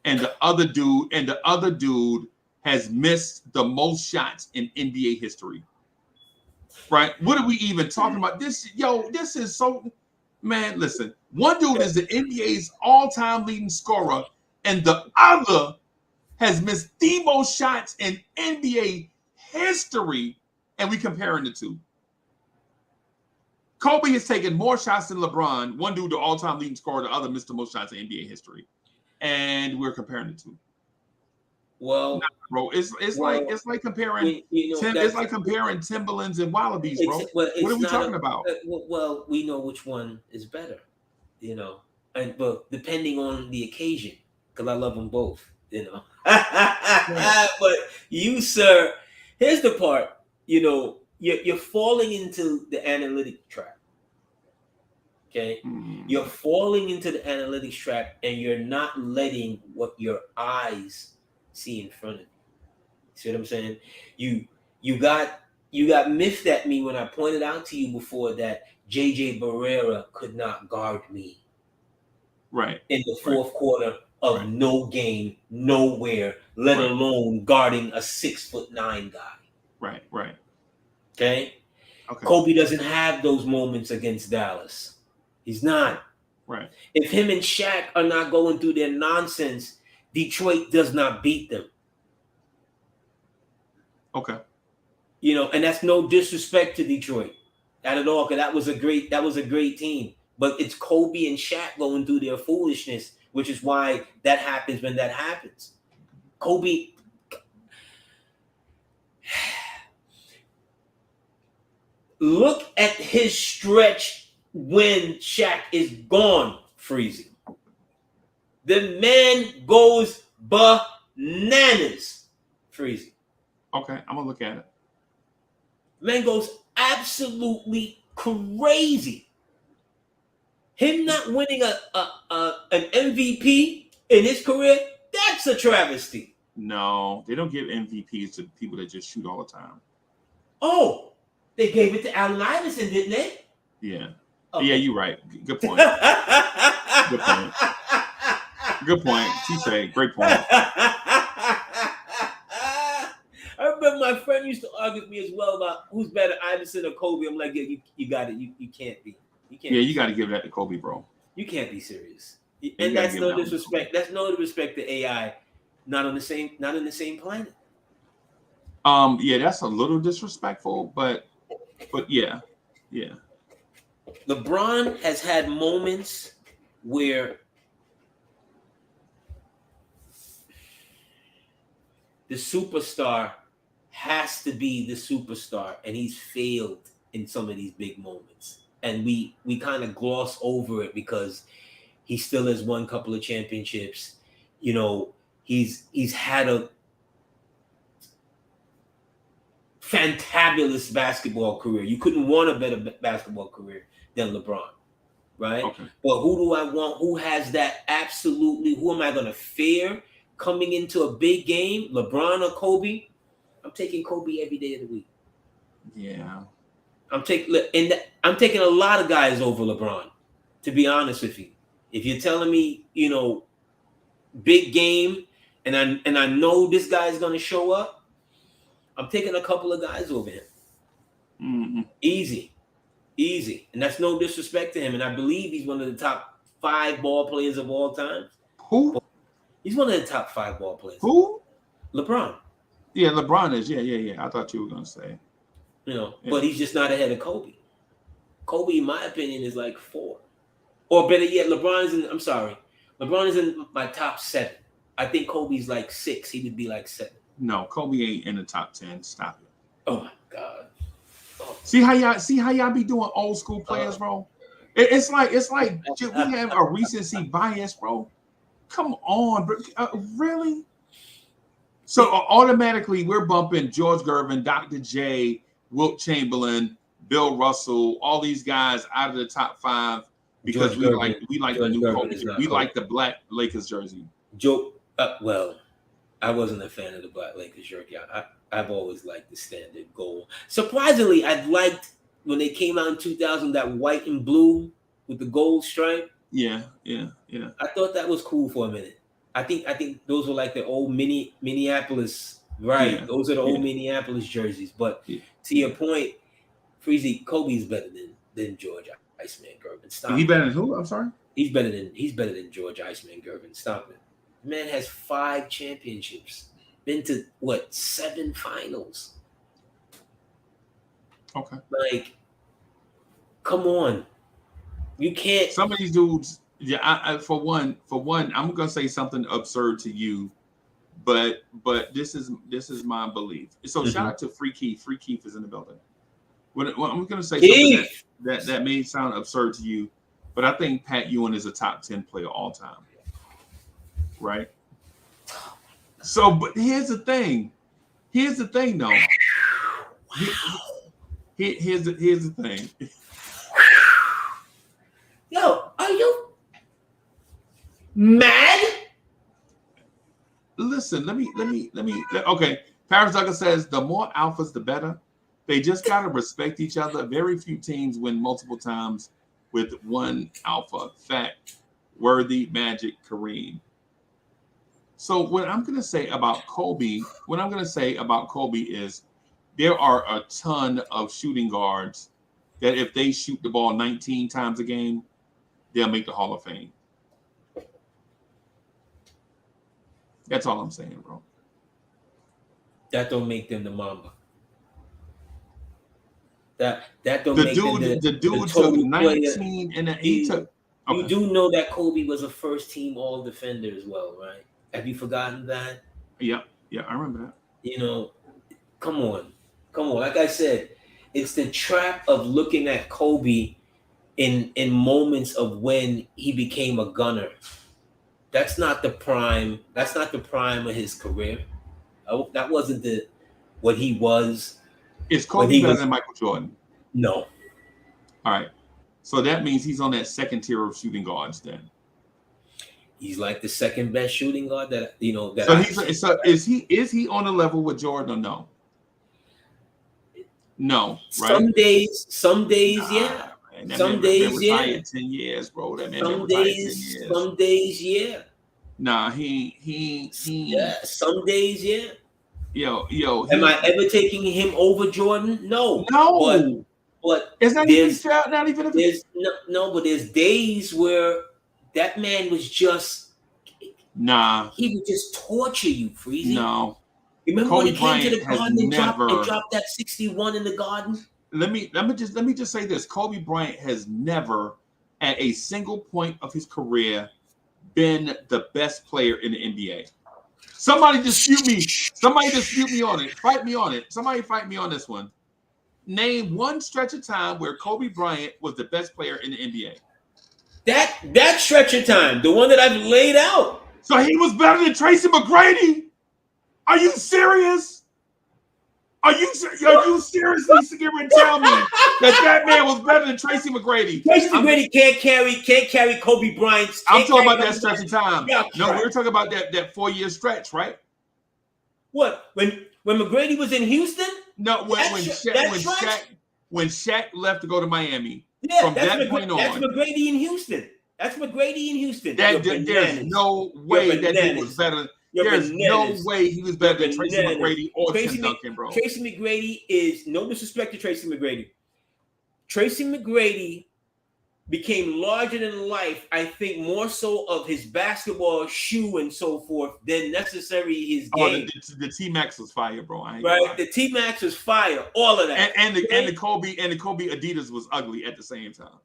and the other dude has missed the most shots in NBA history. Right? What are we even talking about? This is so, man, listen. One dude is the NBA's all-time leading scorer, and the other has missed the most shots in NBA history, and we comparing the two. Kobe has taken more shots than LeBron. One dude, the all-time leading scorer, the other missed the most shots in NBA history. And we're comparing the two. Well, bro, it's like comparing it's like comparing Timberlands and Wallabies, bro. What are we talking about? Well, we know which one is better, but depending on the occasion, because I love them both, But you, sir, here's the part, you're falling into the analytic trap. Okay, you're falling into the analytics trap, and you're not letting what your eyes see in front of you. See what I'm saying? You got miffed at me when I pointed out to you before that JJ Barrera could not guard me. Right. In the fourth quarter of no game, nowhere, let alone guarding a 6'9" guy. Right. Okay? Okay. Kobe doesn't have those moments against Dallas. He's not. Right. If him and Shaq are not going through their nonsense, Detroit does not beat them. Okay. And that's no disrespect to Detroit. Not at all, because that was a great team. But it's Kobe and Shaq going through their foolishness, which is why that happens when that happens. Kobe. Look at his stretch when Shaq is gone, Freezie. The man goes bananas, Freezie. Okay, I'm gonna look at it. Man goes absolutely crazy. Him not winning an MVP in his career, that's a travesty. No, they don't give MVPs to people that just shoot all the time. Oh, they gave it to Allen Iverson, didn't they? Yeah. Okay. Yeah, you're right. Good point. Good point. Good point. She said, great point. I remember my friend used to argue with me as well about who's better, Iverson or Kobe. I'm like, yeah, you got it. You can't be. You got to give that to Kobe, bro. You can't be serious. And that's no disrespect. That's no disrespect to AI. Not in the same planet. Yeah, that's a little disrespectful, but yeah. LeBron has had moments where the superstar has to be the superstar, and he's failed in some of these big moments. And we kind of gloss over it because he still has won a couple of championships. He's had a fantabulous basketball career. You couldn't want a better basketball career than LeBron, right? Okay. But who do I want? Who has that absolutely? Who am I going to fear coming into a big game? LeBron or Kobe? I'm taking Kobe every day of the week. Yeah. I'm taking a lot of guys over LeBron, to be honest with you. If you're telling me, big game, and I know this guy's going to show up, I'm taking a couple of guys over him. Mm-hmm. Easy. And that's no disrespect to him. And I believe he's one of the top 5 ball players of all time. Who? He's one of the top 5 ball players. Who? LeBron. Yeah, LeBron is. Yeah. I thought you were going to say. But he's just not ahead of Kobe. Kobe, in my opinion, is like 4. Or better yet, LeBron is in my top 7. I think Kobe's like 6. He would be like 7. No, Kobe ain't in the top 10. Stop it. Oh my God. Oh. See how y'all be doing old school players, bro? It's like we have a recency bias, bro. Come on, bro. Really? So automatically we're bumping George Gervin, Dr. J, Wilt Chamberlain, Bill Russell, all these guys out of the top 5 because we like the new Kobe. We like the black Lakers jersey. Well, I wasn't a fan of the black Lakers jersey. I've always liked the standard gold. Surprisingly, I liked when they came out in 2000 that white and blue with the gold stripe. Yeah. I thought that was cool for a minute. I think those were like the old Minneapolis, right? Yeah. Those are the old Minneapolis jerseys. But to your point, Freezie, Kobe's better than George Iceman Gervin. Stop. He better than who? I'm sorry. He's better than George Iceman Gervin. Stop it. The man has 5 championships. Been to 7 finals. Okay. Like, come on. You can't. Some of these dudes. Yeah, I for one, I'm gonna say something absurd to you, but this is my belief. So shout out to Free Keith. Free Keith is in the building. When I'm gonna say something that may sound absurd to you, but I think Pat Ewing is a top 10 player all time. Right. So, but here's the thing. Though. Here's the thing. Yo, are you mad? Listen, let me. Okay, Paris Douglas says the more alphas, the better. They just gotta respect each other. Very few teams win multiple times with one alpha. Fact, Worthy, Magic, Kareem. So what I'm gonna say about Kobe is there are a ton of shooting guards that if they shoot the ball 19 times a game, they'll make the Hall of Fame. That's all I'm saying, bro. That don't make them the Mamba. That don't make them the dude took 19 player. And he took. Okay. You do know that Kobe was a first team all defender as well, right? Have you forgotten that? Yeah, I remember that. You know, come on. Like I said, it's the trap of looking at Kobe in moments of when he became a gunner. That's not the prime. That's not the prime of his career. That wasn't what he was. Is Kobe better than Michael Jordan? No. All right. So that means he's on that second tier of shooting guards then. He's like the second best shooting guard that you know. So is he on a level with Jordan or no? No, right? Some days, yeah. Man, some days, yeah. 10 years, bro. That man some days, yeah. Nah, he. Yeah, some days, yeah. Yo. Am I ever taking him over Jordan? No. But it's not even if but there's days where that man was just he would just torture you, Freezie. No. Remember Kobe when he came to the Garden and dropped that 61 in the Garden? Let me just say this. Kobe Bryant has never at a single point of his career been the best player in the NBA. Somebody dispute me. Somebody dispute me on it. Fight me on it. Somebody fight me on this one. Name one stretch of time where Kobe Bryant was the best player in the NBA. That stretch of time, the one that I've laid out. So he was better than Tracy McGrady? Are you serious? Are you seriously going to tell me that man was better than Tracy McGrady? Tracy McGrady can't carry Kobe Bryant's. I'm talking about that stretch of time. No, we were talking about that 4-year stretch, right? What? When McGrady was in Houston? No, when Shaq left to go to Miami. Yeah, from that point on. That's McGrady in Houston. There's no way that he was better. There's no way he was better than Tracy McGrady or Tim Duncan, bro. Tracy McGrady is, no disrespect to Tracy McGrady. Tracy McGrady became larger than life, I think, more so of his basketball shoe and so forth than necessarily his game. The T-Max was fire, bro. Right, the T-Max was fire, all of that. And the Kobe Adidas was ugly at the same time.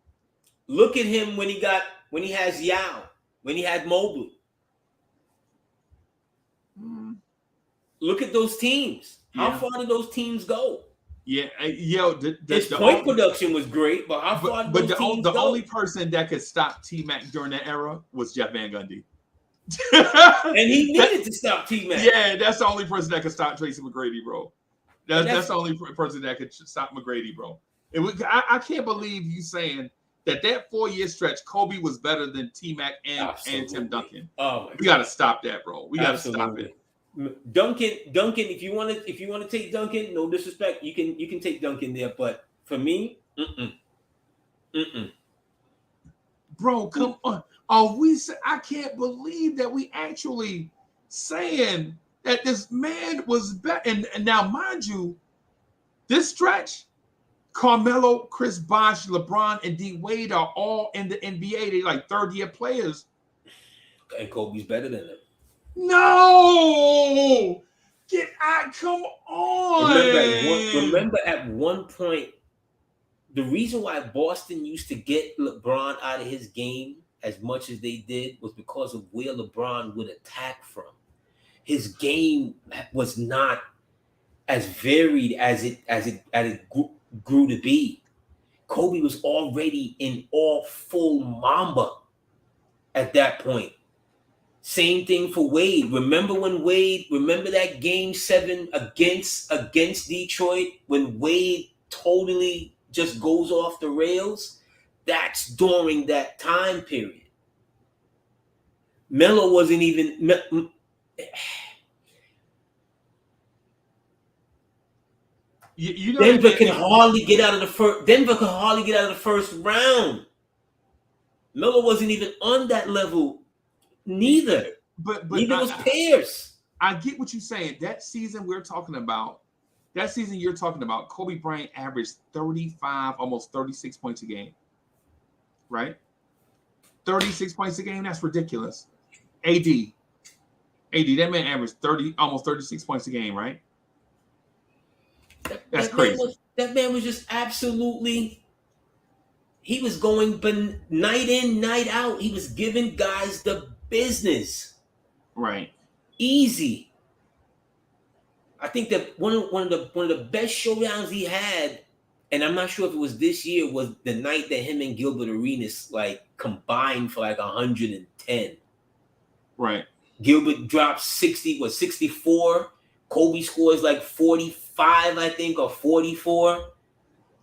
Look at him when he has Yao, when he had Mobley. Look at those teams. How far did those teams go? Yeah, his point production was great, but how far did those teams go? The only person that could stop T-Mac during that era was Jeff Van Gundy. And he needed to stop T-Mac. Yeah, that's the only person that could stop Tracy McGrady, bro. That's the only person that could stop McGrady, bro. I can't believe you saying that 4-year stretch, Kobe was better than T-Mac and Tim Duncan. Oh my God. We got to stop that, bro. We got to stop it. Duncan, if you want to take Duncan, no disrespect, you can take Duncan there, but for me, bro, come on. I can't believe that we actually saying that this man was better. And now, mind you, this stretch, Carmelo, Chris Bosh, LeBron, and D Wade are all in the NBA. They're like third-year players. And Kobe's better than them. No! Come on! Remember at one point, the reason why Boston used to get LeBron out of his game as much as they did was because of where LeBron would attack from. His game was not as varied as it grew to be. Kobe was already in all full Mamba at that point. Same thing for Wade. Remember that game 7 against Detroit when Wade totally just goes off the rails? That's during that time period. Melo wasn't even Denver can hardly get out of the first round. Melo wasn't even on that level. Neither. But neither was Pierce. I get what you're saying. That season we're talking about, That season you're talking about, Kobe Bryant averaged 35, almost 36 points a game. Right? 36 points a game. That's ridiculous. AD, that man averaged 30, almost 36 points a game. Right? That's crazy. That man was just absolutely. He was going night in, night out. He was giving guys the business. Right. Easy. I think that one of the best showdowns he had, and I'm not sure if it was this year, was the night that him and Gilbert Arenas like combined for like 110. Right. Gilbert drops 64. Kobe scores like 45, I think, or 44.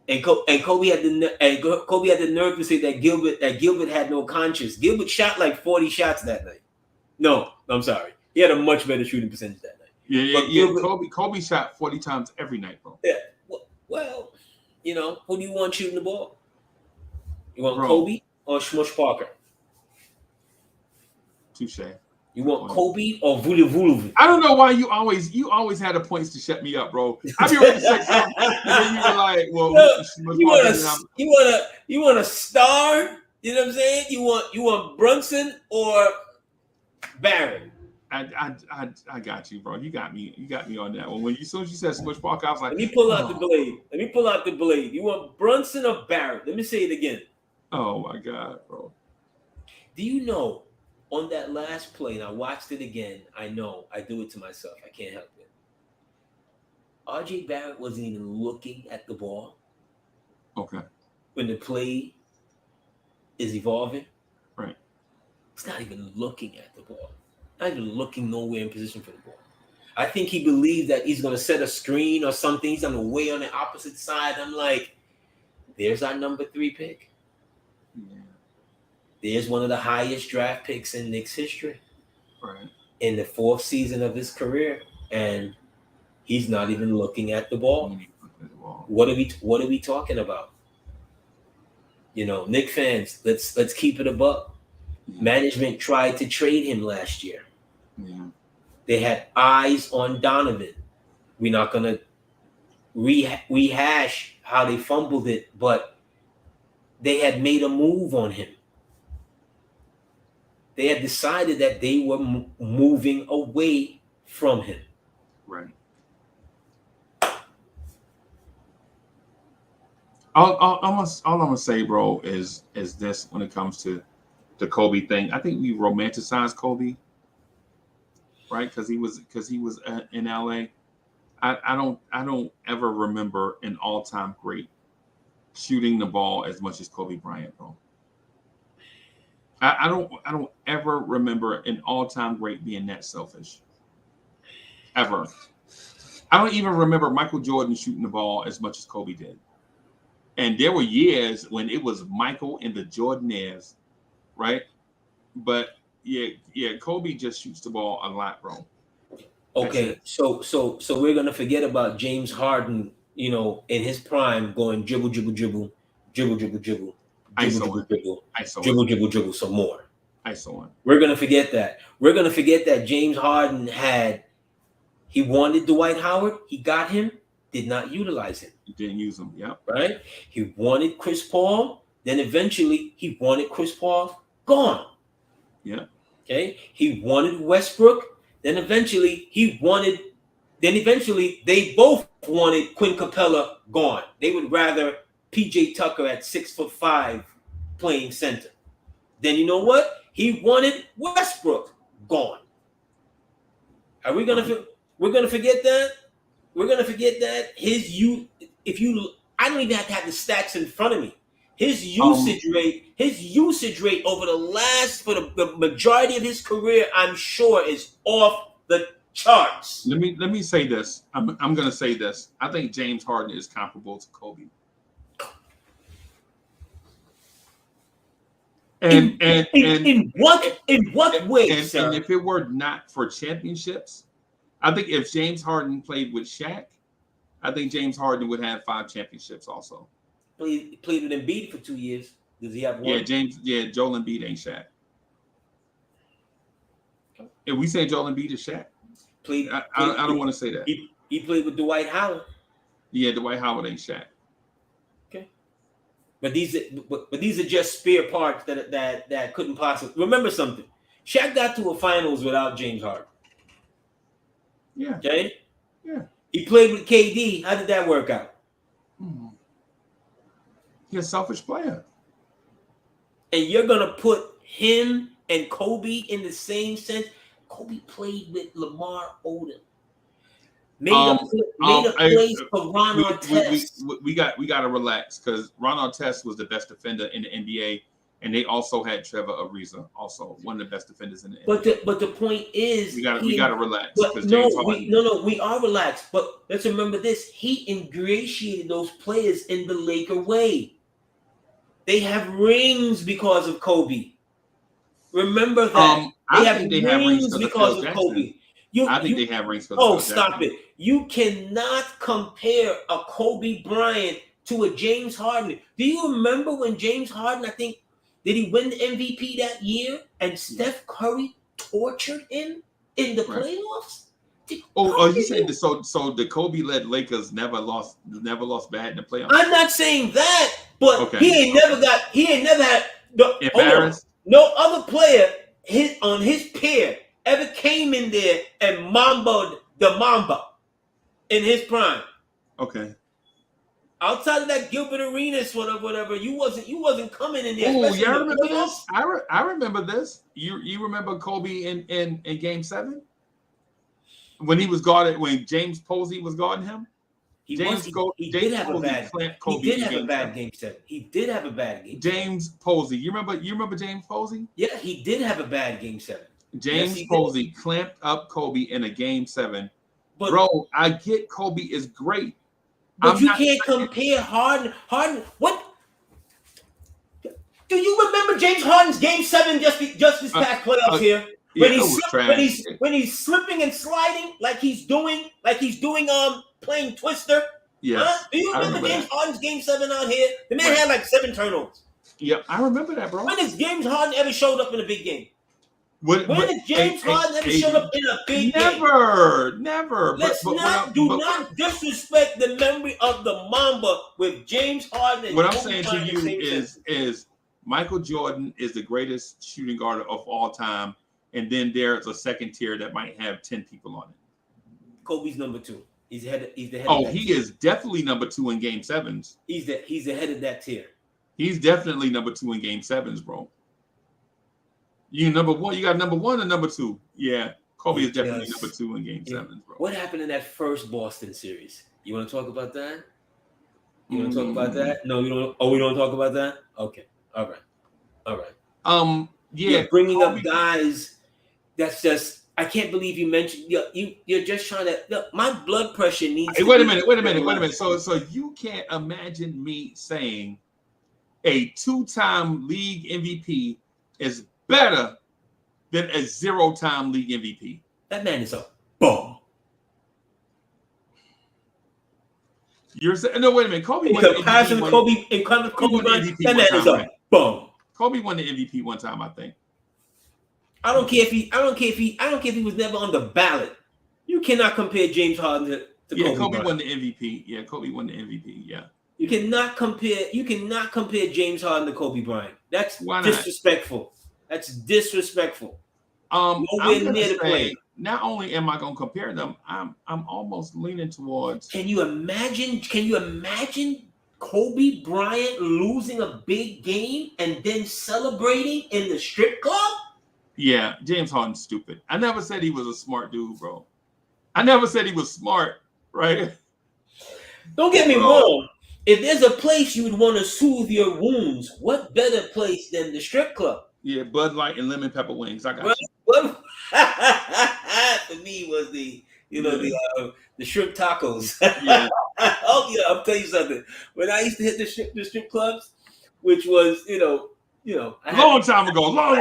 And Kobe had the nerve to say that Gilbert had no conscience. Gilbert shot like 40 shots that night. No, I'm sorry. He had a much better shooting percentage that night. Yeah. Gilbert, Kobe shot 40 times every night, bro. Yeah. Well, who do you want shooting the ball? You want Kobe or Smush Parker? Touche. You want Kobe or Vulu? I don't know why you always had the points to shut me up, bro. I be ready to say something, and then you were like, "Well, you want a star? You know what I'm saying? You want Brunson or Barron?" I got you, bro. You got me on that one. As soon as you said Smush Parker, I was like, "Let me pull out the blade. You want Brunson or Barron?" Let me say it again. Oh my God, bro. Do you know? On that last play, and I watched it again, I know I do it to myself. I can't help it. RJ Barrett wasn't even looking at the ball. Okay. When the play is evolving. Right. He's not even looking at the ball. Not even looking nowhere in position for the ball. I think he believes that he's going to set a screen or something. He's on the way on the opposite side. I'm like, there's our number 3 pick. Yeah. There's one of the highest draft picks in Knicks history. Right. In the 4th season of his career, and he's not even looking at the ball. What are we talking about? Knicks fans, let's keep it a buck. Yeah. Management tried to trade him last year. Yeah. They had eyes on Donovan. We're not gonna rehash how they fumbled it, but they had made a move on him. They had decided that they were moving away from him. Right. All I'm gonna say, bro, is this when it comes to the Kobe thing. I think we romanticize Kobe, right? Because he was in LA. I don't ever remember an all-time great shooting the ball as much as Kobe Bryant, bro. I don't ever remember an all-time great being that selfish. Ever. I don't even remember Michael Jordan shooting the ball as much as Kobe did. And there were years when it was Michael and the Jordanes, right? But yeah, Kobe just shoots the ball a lot, bro. Okay, so we're gonna forget about James Harden, in his prime, going dribble, dribble, dribble, dribble, dribble, dribble. Dribble, some more. I saw it. We're gonna forget that. We're gonna forget that James Harden he wanted Dwight Howard. He got him. Did not utilize him. He didn't use him. Yeah. Right. He wanted Chris Paul. Then eventually he wanted Chris Paul gone. Yeah. Okay. He wanted Westbrook. Then eventually they both wanted Quinn Capella gone. They would rather PJ Tucker at 6'5" playing center. Then you know what? He wanted Westbrook gone. Are we gonna? We're gonna forget that. We're gonna forget that his youth. I don't even have to have the stats in front of me. His usage rate over for the majority of his career, I'm sure, is off the charts. Let me say this. I'm gonna say this. I think James Harden is comparable to Kobe. And in what way, sir? And if it were not for championships, I think if James Harden played with Shaq, I think James Harden would have 5 championships also. Played with Embiid for 2 years. Does he have one? Joel Embiid ain't Shaq. If we say Joel Embiid is Shaq, I don't want to say that. He played with Dwight Howard. Yeah, Dwight Howard ain't Shaq. Okay. But these are just spare parts that couldn't possibly. Remember something. Shaq got to a finals without James Harden. Yeah. Okay? Yeah. He played with KD. How did that work out? He's a selfish player. And you're going to put him and Kobe in the same sense? Kobe played with Lamar Odom. Made a place for Ron Artest. We got to relax because Ron Artest was the best defender in the NBA, and they also had Trevor Ariza, also one of the best defenders in the NBA. But the point is, we got to relax. We are relaxed. But let's remember this: he ingratiated those players in the Laker way. They have rings because of Kobe. Remember that they have rings because of Kobe. I think they have rings because of stop it. You cannot compare a Kobe Bryant to a James Harden. Do you remember when James Harden, I think, did he win the MVP that year and Steph Curry tortured him in the playoffs? You said so the Kobe-led Lakers never lost bad in the playoffs? I'm not saying that, but he ain't never had embarrassed. No other player on his pair ever came in there and mamboed the Mamba in his prime. Okay. Outside of that Gilbert Arenas, whatever, you wasn't coming in there. Oh, yeah, I remember this. I remember this. You remember Kobe in Game 7 when he was guarded when James Posey was guarding him. He did have a bad game 7. He did have a bad game. James Posey. You remember James Posey? Yeah, he did have a bad game 7. James Posey clamped up Kobe in a Game 7. But, bro, I get Kobe is great. But you can't compare Harden. What? Do you remember James Harden's Game 7 just this past playoffs here? When he's slipping and sliding like he's doing playing Twister. Yes. Do you remember James Harden's Game 7 out here? The man had like 7 turnovers. Yeah, I remember that, bro. When has James Harden ever showed up in a big game? When has James Harden ever showed up in a big game? Never. Do not disrespect the memory of the Mamba with James Harden. What I'm saying to you is Michael Jordan is the greatest shooting guard of all time, and then there's a second tier that might have 10 people on it. Kobe's number 2. He's the head. He is definitely number 2 in Game 7s. He's the head of that tier. He's definitely number 2 in Game 7s, bro. You number 1. You got number 1 or number 2? Yeah, Kobe is definitely number 2 in Game 7s, bro. What happened in that first Boston series? You want to talk about that? You want to talk about that? No, we don't. Oh, we don't talk about that. Okay, all right. Yeah, bringing up guys. That's just. I can't believe you mentioned. You're just trying to. Look, my blood pressure needs. Hey, wait a minute. So you can't imagine me saying a 2-time league MVP is better than a 0-time league MVP. That man is a bum. You're saying no? Wait a minute. Kobe won the MVP. That man is a bum. Kobe won the MVP one time, I think. I don't care if he was never on the ballot. You cannot compare James Harden to Kobe. Kobe won the MVP. Yeah, Kobe won the MVP. Yeah. You cannot compare James Harden to Kobe Bryant. That's disrespectful. That's disrespectful. Nowhere near the play. Not only am I going to compare them, I'm almost leaning towards. Can you imagine Kobe Bryant losing a big game and then celebrating in the strip club? Yeah, James Harden's stupid. I never said he was a smart dude, bro. I never said he was smart, right? Don't get me wrong. If there's a place you would want to soothe your wounds, what better place than the strip club? Yeah, Bud Light and lemon pepper wings. I got you. For me was the shrimp tacos. Yeah. I'll tell you something. When I used to hit the strip clubs, which was long time ago. I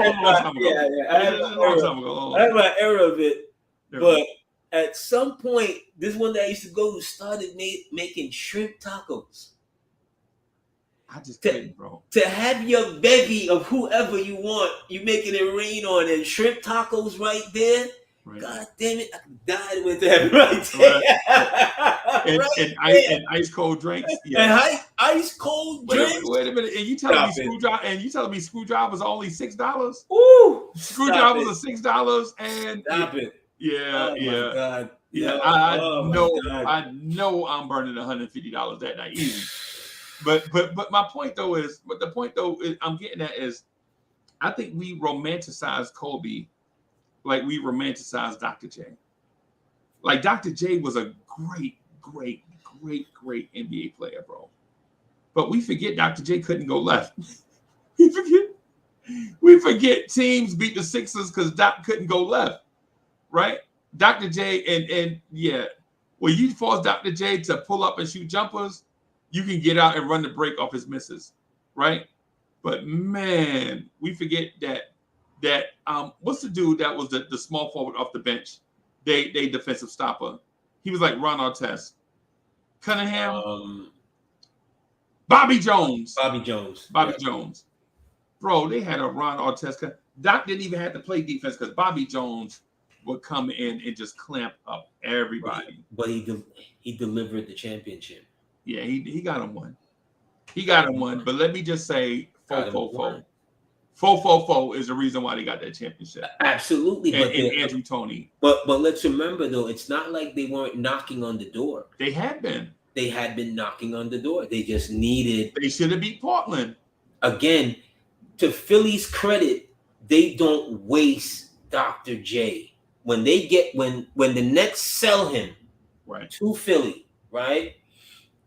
had my era of it, but at some point, this one that I used to go to started making shrimp tacos. I just couldn't, bro. To have your bevy of whoever you want, you making it rain on and shrimp tacos right there. Right. God damn it, I died with that right there. And ice cold drinks. Yeah. And ice cold drinks. Wait a minute. And you telling me screwdrivers are only $6? Ooh, screwdrivers are $6 and stop it. Yeah, my God. Yeah, I know I'm burning $150 that night easy. But my point though is, I'm getting at is, I think we romanticize Kobe like we romanticize Dr. J. Like Dr. J was a great NBA player, bro. But we forget Dr. J couldn't go left. we forget teams beat the Sixers because Doc couldn't go left, right? Dr. J and when you force Dr. J to pull up and shoot jumpers, you can get out and run the break off his misses, right? But man, we forget that what's the dude that was the small forward off the bench? They defensive stopper. He was like Ron Artest. Cunningham. Bobby Jones. Jones. Bro, they had a Ron Artest. Doc didn't even have to play defense because Bobby Jones would come in and just clamp up everybody. Right. But he delivered the championship. Yeah, he got him one. But let me just say, 4-4-4 is the reason why they got that championship. Absolutely. And Andrew Toney. But let's remember though, it's not like they weren't knocking on the door. They had been. They had been knocking on the door. They just needed. They should have beat Portland. Again, to Philly's credit, they don't waste Dr. J. When they get when the Nets sell him right to Philly, right?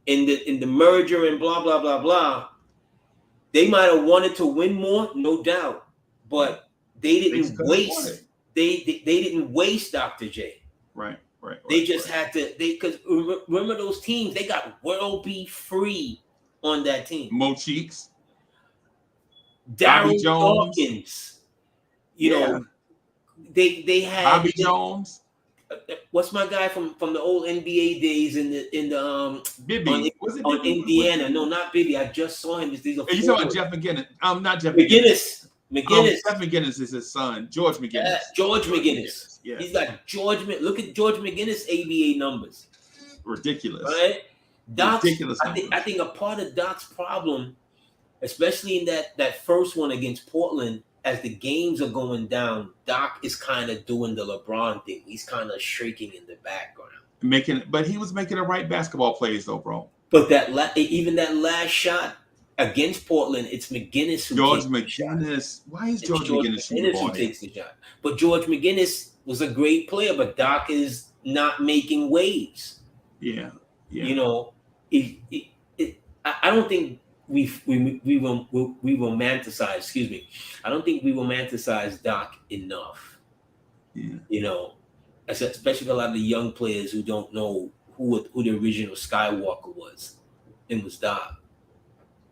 In the merger and blah blah blah blah, they might have wanted to win more, no doubt, but they didn't waste. They didn't waste Dr. J. Right. They just had to. Because remember those teams, they got World B free on that team. Mo Cheeks, Darryl Dawkins, you know, they had Bobby Jones. What's my guy from the old NBA days in the Bibby on Indiana? No, not Bibby. I just saw him. You talking about Jeff McGinnis? Not Jeff McGinnis. Jeff McGinnis is his son, George McGinnis. George McGinnis. Yeah. He's got George. Look at George McGinnis' ABA numbers. Ridiculous. Right? Doc's, Ridiculous. I think a part of Doc's problem, especially in that first one against Portland, as the games are going down, Doc is kind of doing the LeBron thing. He's kind of shaking in the background. But he was making the right basketball plays though, bro. But even that last shot against Portland, it's McGinnis who George McGinnis. Why is George McGinnis who takes the shot? But George McGinnis was a great player, but Doc is not making waves. Yeah. You know, I don't think we romanticize. Excuse me. I don't think we romanticize Doc enough. Yeah. You know, especially a lot of the young players who don't know who the original Skywalker was. It was Doc.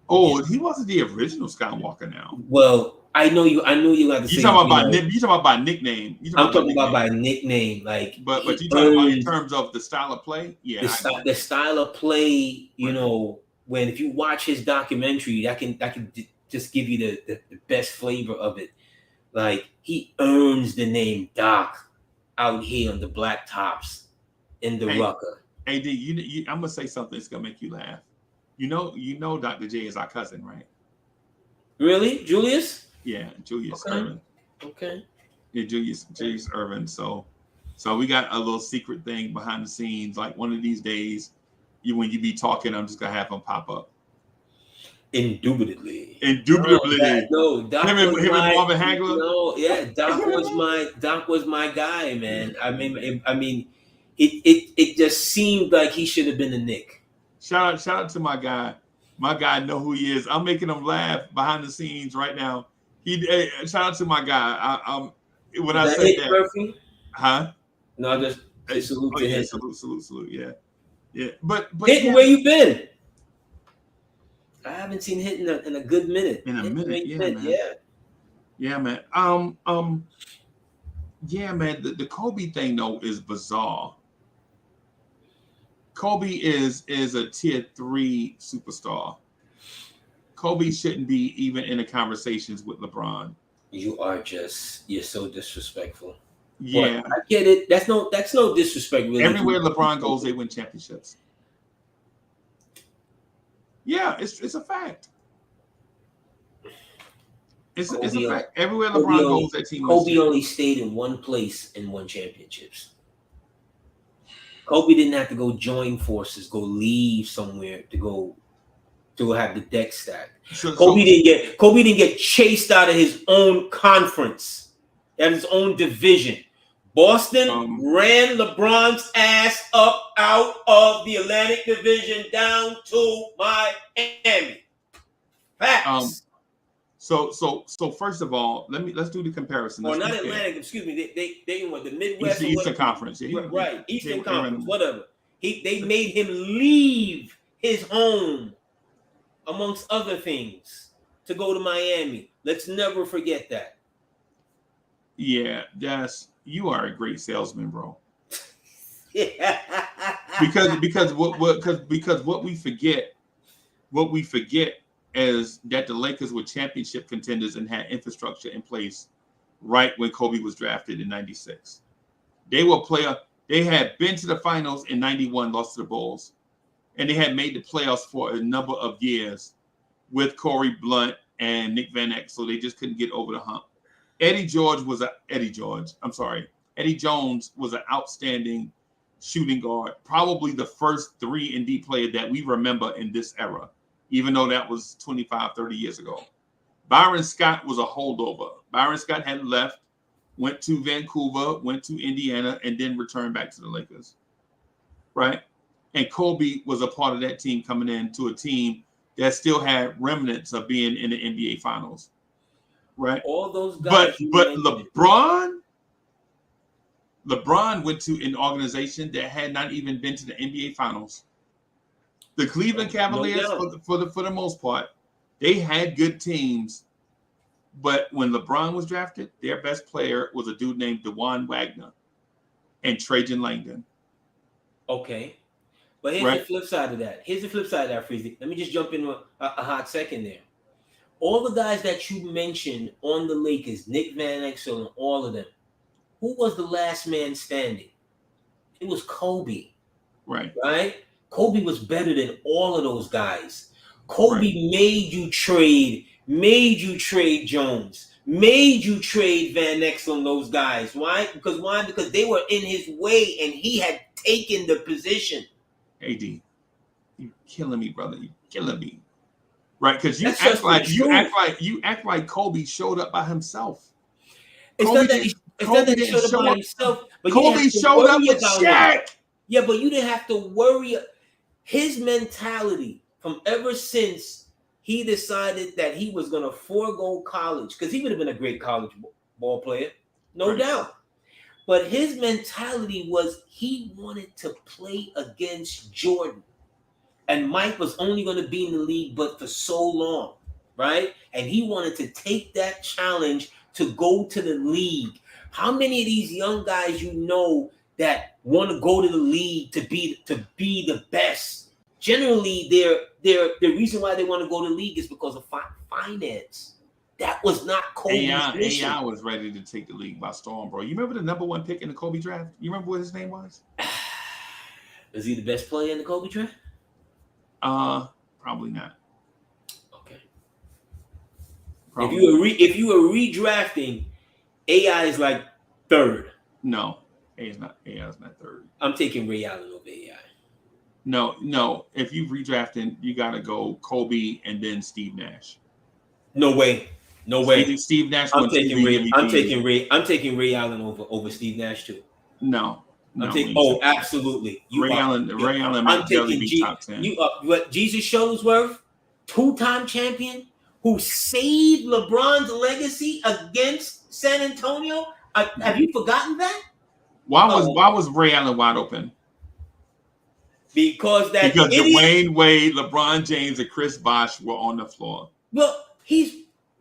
Oh, he wasn't the original Skywalker now. Well, I know you got to say. You talking about by nickname. I'm talking about by nickname, like. But you talking about in terms of the style of play? Yeah, the style of play. You know, if you watch his documentary, that can just give you the best flavor of it. Like, he earns the name Doc out here on the black tops in the Rucker. AD, I'm gonna say something that's gonna make you laugh. You know, Dr. J is our cousin, right? Really, Julius? Yeah, Julius Irvin. Okay. Yeah, Julius Irvin. So we got a little secret thing behind the scenes. Like one of these days, when you be talking, I'm just gonna have him pop up. Indubitably. No, Doc him and Marvin Hagler. No, yeah, Doc was my guy, man. I mean, it just seemed like he should have been a Knick. Shout out to my guy. My guy know who he is. I'm making him laugh behind the scenes right now. Shout out to my guy. When I say that, Murphy? Huh? No, just salute to him. Salute. Yeah. But Hitting, where you been? I haven't seen Hitting in a good minute. Man. Yeah, man. Yeah, man. The Kobe thing though is bizarre. Kobe is a tier 3 superstar. Kobe shouldn't be even in the conversations with LeBron. You're so disrespectful. Yeah, but I get it. That's no disrespect. Really, everywhere LeBron goes, they win championships. Yeah, it's a fact. It's a fact. Everywhere LeBron goes, that team wins. Kobe only stayed in one place and won championships. Kobe didn't have to go join forces, go leave somewhere to have the deck stacked. Kobe didn't get chased out of his own conference, out of his own division. Boston ran LeBron's ass up out of the Atlantic Division down to Miami. Facts. So first of all, let's do the comparison. Or not Atlantic, excuse me. They in what, the Midwest? Eastern Conference. Yeah, right, Eastern Conference, whatever. They made him leave his home, amongst other things, to go to Miami. Let's never forget that. Yeah, you are a great salesman, bro. Yeah. because what we forget is that the Lakers were championship contenders and had infrastructure in place right when Kobe was drafted in '96. They had been to the finals in '91, lost to the Bulls, and they had made the playoffs for a number of years with Corey Blunt and Nick Van Exel, so they just couldn't get over the hump. Eddie Jones was an outstanding shooting guard, probably the first 3-and-D player that we remember in this era, even though that was 25, 30 years ago. Byron Scott was a holdover. Byron Scott had left, went to Vancouver, went to Indiana, and then returned back to the Lakers, right? And Kobe was a part of that team coming into a team that still had remnants of being in the NBA Finals, right? All those guys. But LeBron went to an organization that had not even been to the NBA Finals. The Cleveland Cavaliers, for the most part, they had good teams. But when LeBron was drafted, their best player was a dude named DeJuan Wagner and Trajan Langdon. Okay. But here's the flip side of that. Freezie. Let me just jump in a hot second there. All the guys that you mentioned on the Lakers, Nick Van Exel and all of them, who was the last man standing? It was Kobe. Right? Kobe was better than all of those guys. Kobe made you trade Jones, made you trade Van Exel and those guys. Why? Because they were in his way and he had taken the position. AD, you're killing me, brother. You're killing me. Right? Because you act like Kobe showed up by himself. It's not that he showed up by himself, but Kobe showed up with Shaq. Yeah, but you didn't have to worry. His mentality from ever since he decided that he was going to forego college, because he would have been a great college ball player, no doubt. But his mentality was he wanted to play against Jordan. And Mike was only going to be in the league but for so long, right? And he wanted to take that challenge to go to the league. How many of these young guys you know that want to go to the league to be the best? Generally, the reason why they want to go to the league is because of finance. That was not Kobe's mission. AI was ready to take the league by storm, bro. You remember the number 1 pick in the Kobe draft? You remember what his name was? Is he the best player in the Kobe draft? Probably not. Okay. Probably. If you were redrafting, AI is like 3rd. No, AI is not 3rd. I'm taking Ray Allen over AI. No. If you redrafting, you gotta go Kobe and then Steve Nash. No way. Steve Nash. I'm taking Ray Allen over Steve Nash too. No. Absolutely. Ray Allen might barely be top 10. What Jesus Shuttlesworth, 2-time champion, who saved LeBron's legacy against San Antonio. Have you forgotten that? Why was Ray Allen wide open? Because Dwayne Wade, LeBron James, and Chris Bosh were on the floor. Well,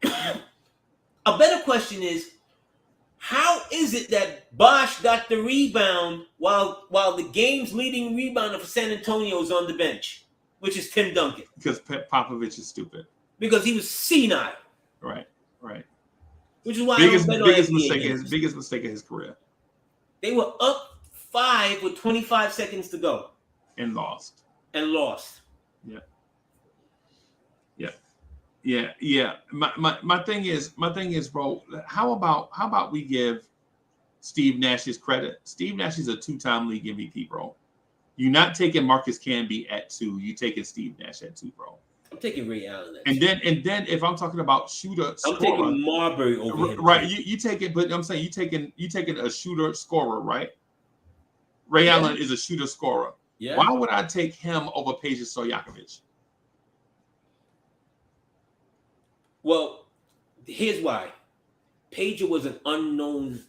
a better question is, how is it that Bosh got the rebound while the game's leading rebounder for San Antonio is on the bench, which is Tim Duncan? Because Popovich is stupid. Because he was senile. Right. Which is why biggest mistake of his career. They were up 5 with 25 seconds to go. And lost. Yeah. My thing is, bro, how about we give Steve Nash his credit? Steve Nash is a 2-time league MVP, bro. You're not taking Marcus Camby at 2. You taking Steve Nash at 2, bro. I'm taking Ray Allen. And then if I'm talking about shooter, I'm taking Marbury over him. Right, you take it, but I'm saying you taking a shooter scorer, right? Ray Allen is a shooter scorer. Yeah. Why would I take him over Peja Stojakovic? Well, here's why. Peja was an unknown.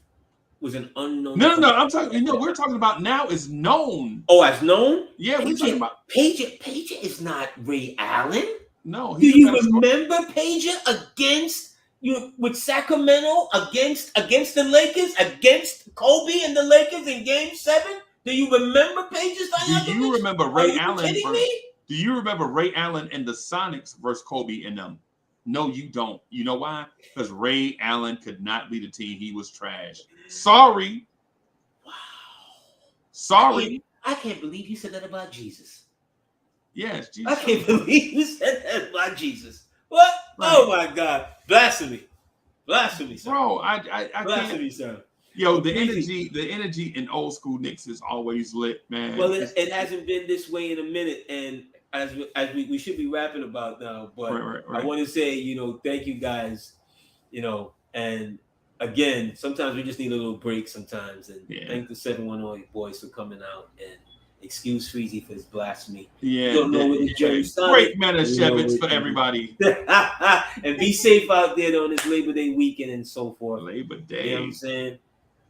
No. I'm talking. We're talking about now is known. Oh, as known? Yeah, we're talking about Peja is not Ray Allen. No. Do you remember Peja with Sacramento against the Lakers, against Kobe and the Lakers in Game 7? Do you remember Peja's? Do you remember Ray Allen? Do you remember Ray Allen and the Sonics versus Kobe and them? No, you don't. You know why? Because Ray Allen could not lead a team. He was trash. Sorry. Wow. Sorry. I can't believe you said that about Jesus. Yes, Jesus. I can't believe you said that about Jesus. What? Right. Oh my God. Blasphemy, sir. Bro, I Blasphemy, can't. Sir. Yo, the energy in old school Knicks is always lit, man. Well, it hasn't been this way in a minute, and as we should be rapping about now, but right. I want to say, thank you guys, and again, sometimes we just need a little break sometimes, and thank the 710 boys for coming out, and excuse Freezie for his blasphemy. Yeah, you don't know what his journey started. Great Manischewitz for everybody. And be safe out there on this Labor Day weekend and so forth. Labor Day. You know what I'm saying?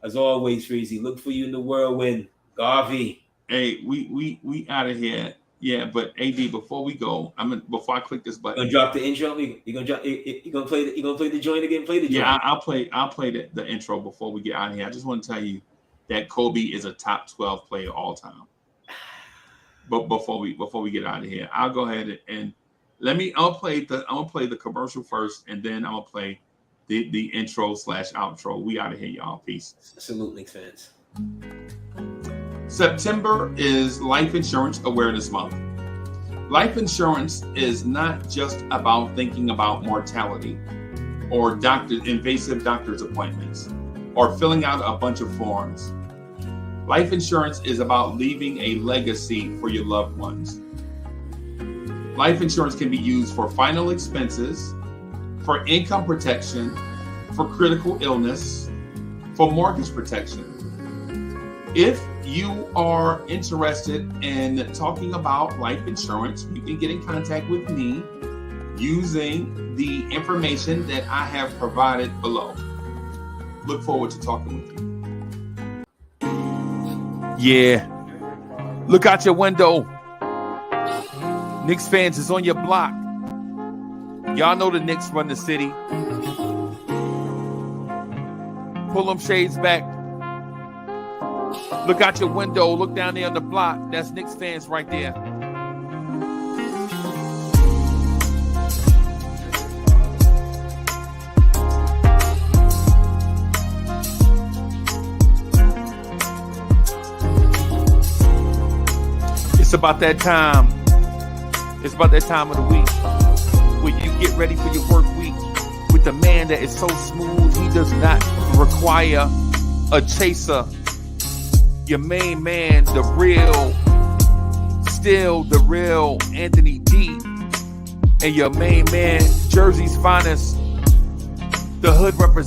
As always, Freezie, look for you in the whirlwind. Garvey. Hey, we out of here. Yeah, but AD, before we go, before I click this button. You gonna drop the intro? You gonna play the joint again? Play the joint. Yeah, I'll play the intro before we get out of here. I just want to tell you that Kobe is a top 12 player all time. But before we get out of here, I'll go ahead and I'm gonna play the commercial first, and then I'm gonna play the intro / outro. We out of here, y'all. Peace. Salute, Knicks fans. September is Life Insurance Awareness Month. Life insurance is not just about thinking about mortality or invasive doctor's appointments or filling out a bunch of forms. Life insurance is about leaving a legacy for your loved ones. Life insurance can be used for final expenses, for income protection, for critical illness, for mortgage protection. If you are interested in talking about life insurance, you can get in contact with me using the information that I have provided below. Look forward to talking with you. Yeah. Look out your window. Knicks fans is on your block. Y'all know the Knicks run the city. Pull them shades back. Look out your window. Look down there on the block. That's Knicks fans right there. It's about that time. It's about that time of the week where you get ready for your work week with the man that is so smooth he does not require a chaser. Your main man, the real Anthony D. And your main man, Jersey's finest, the hood representative.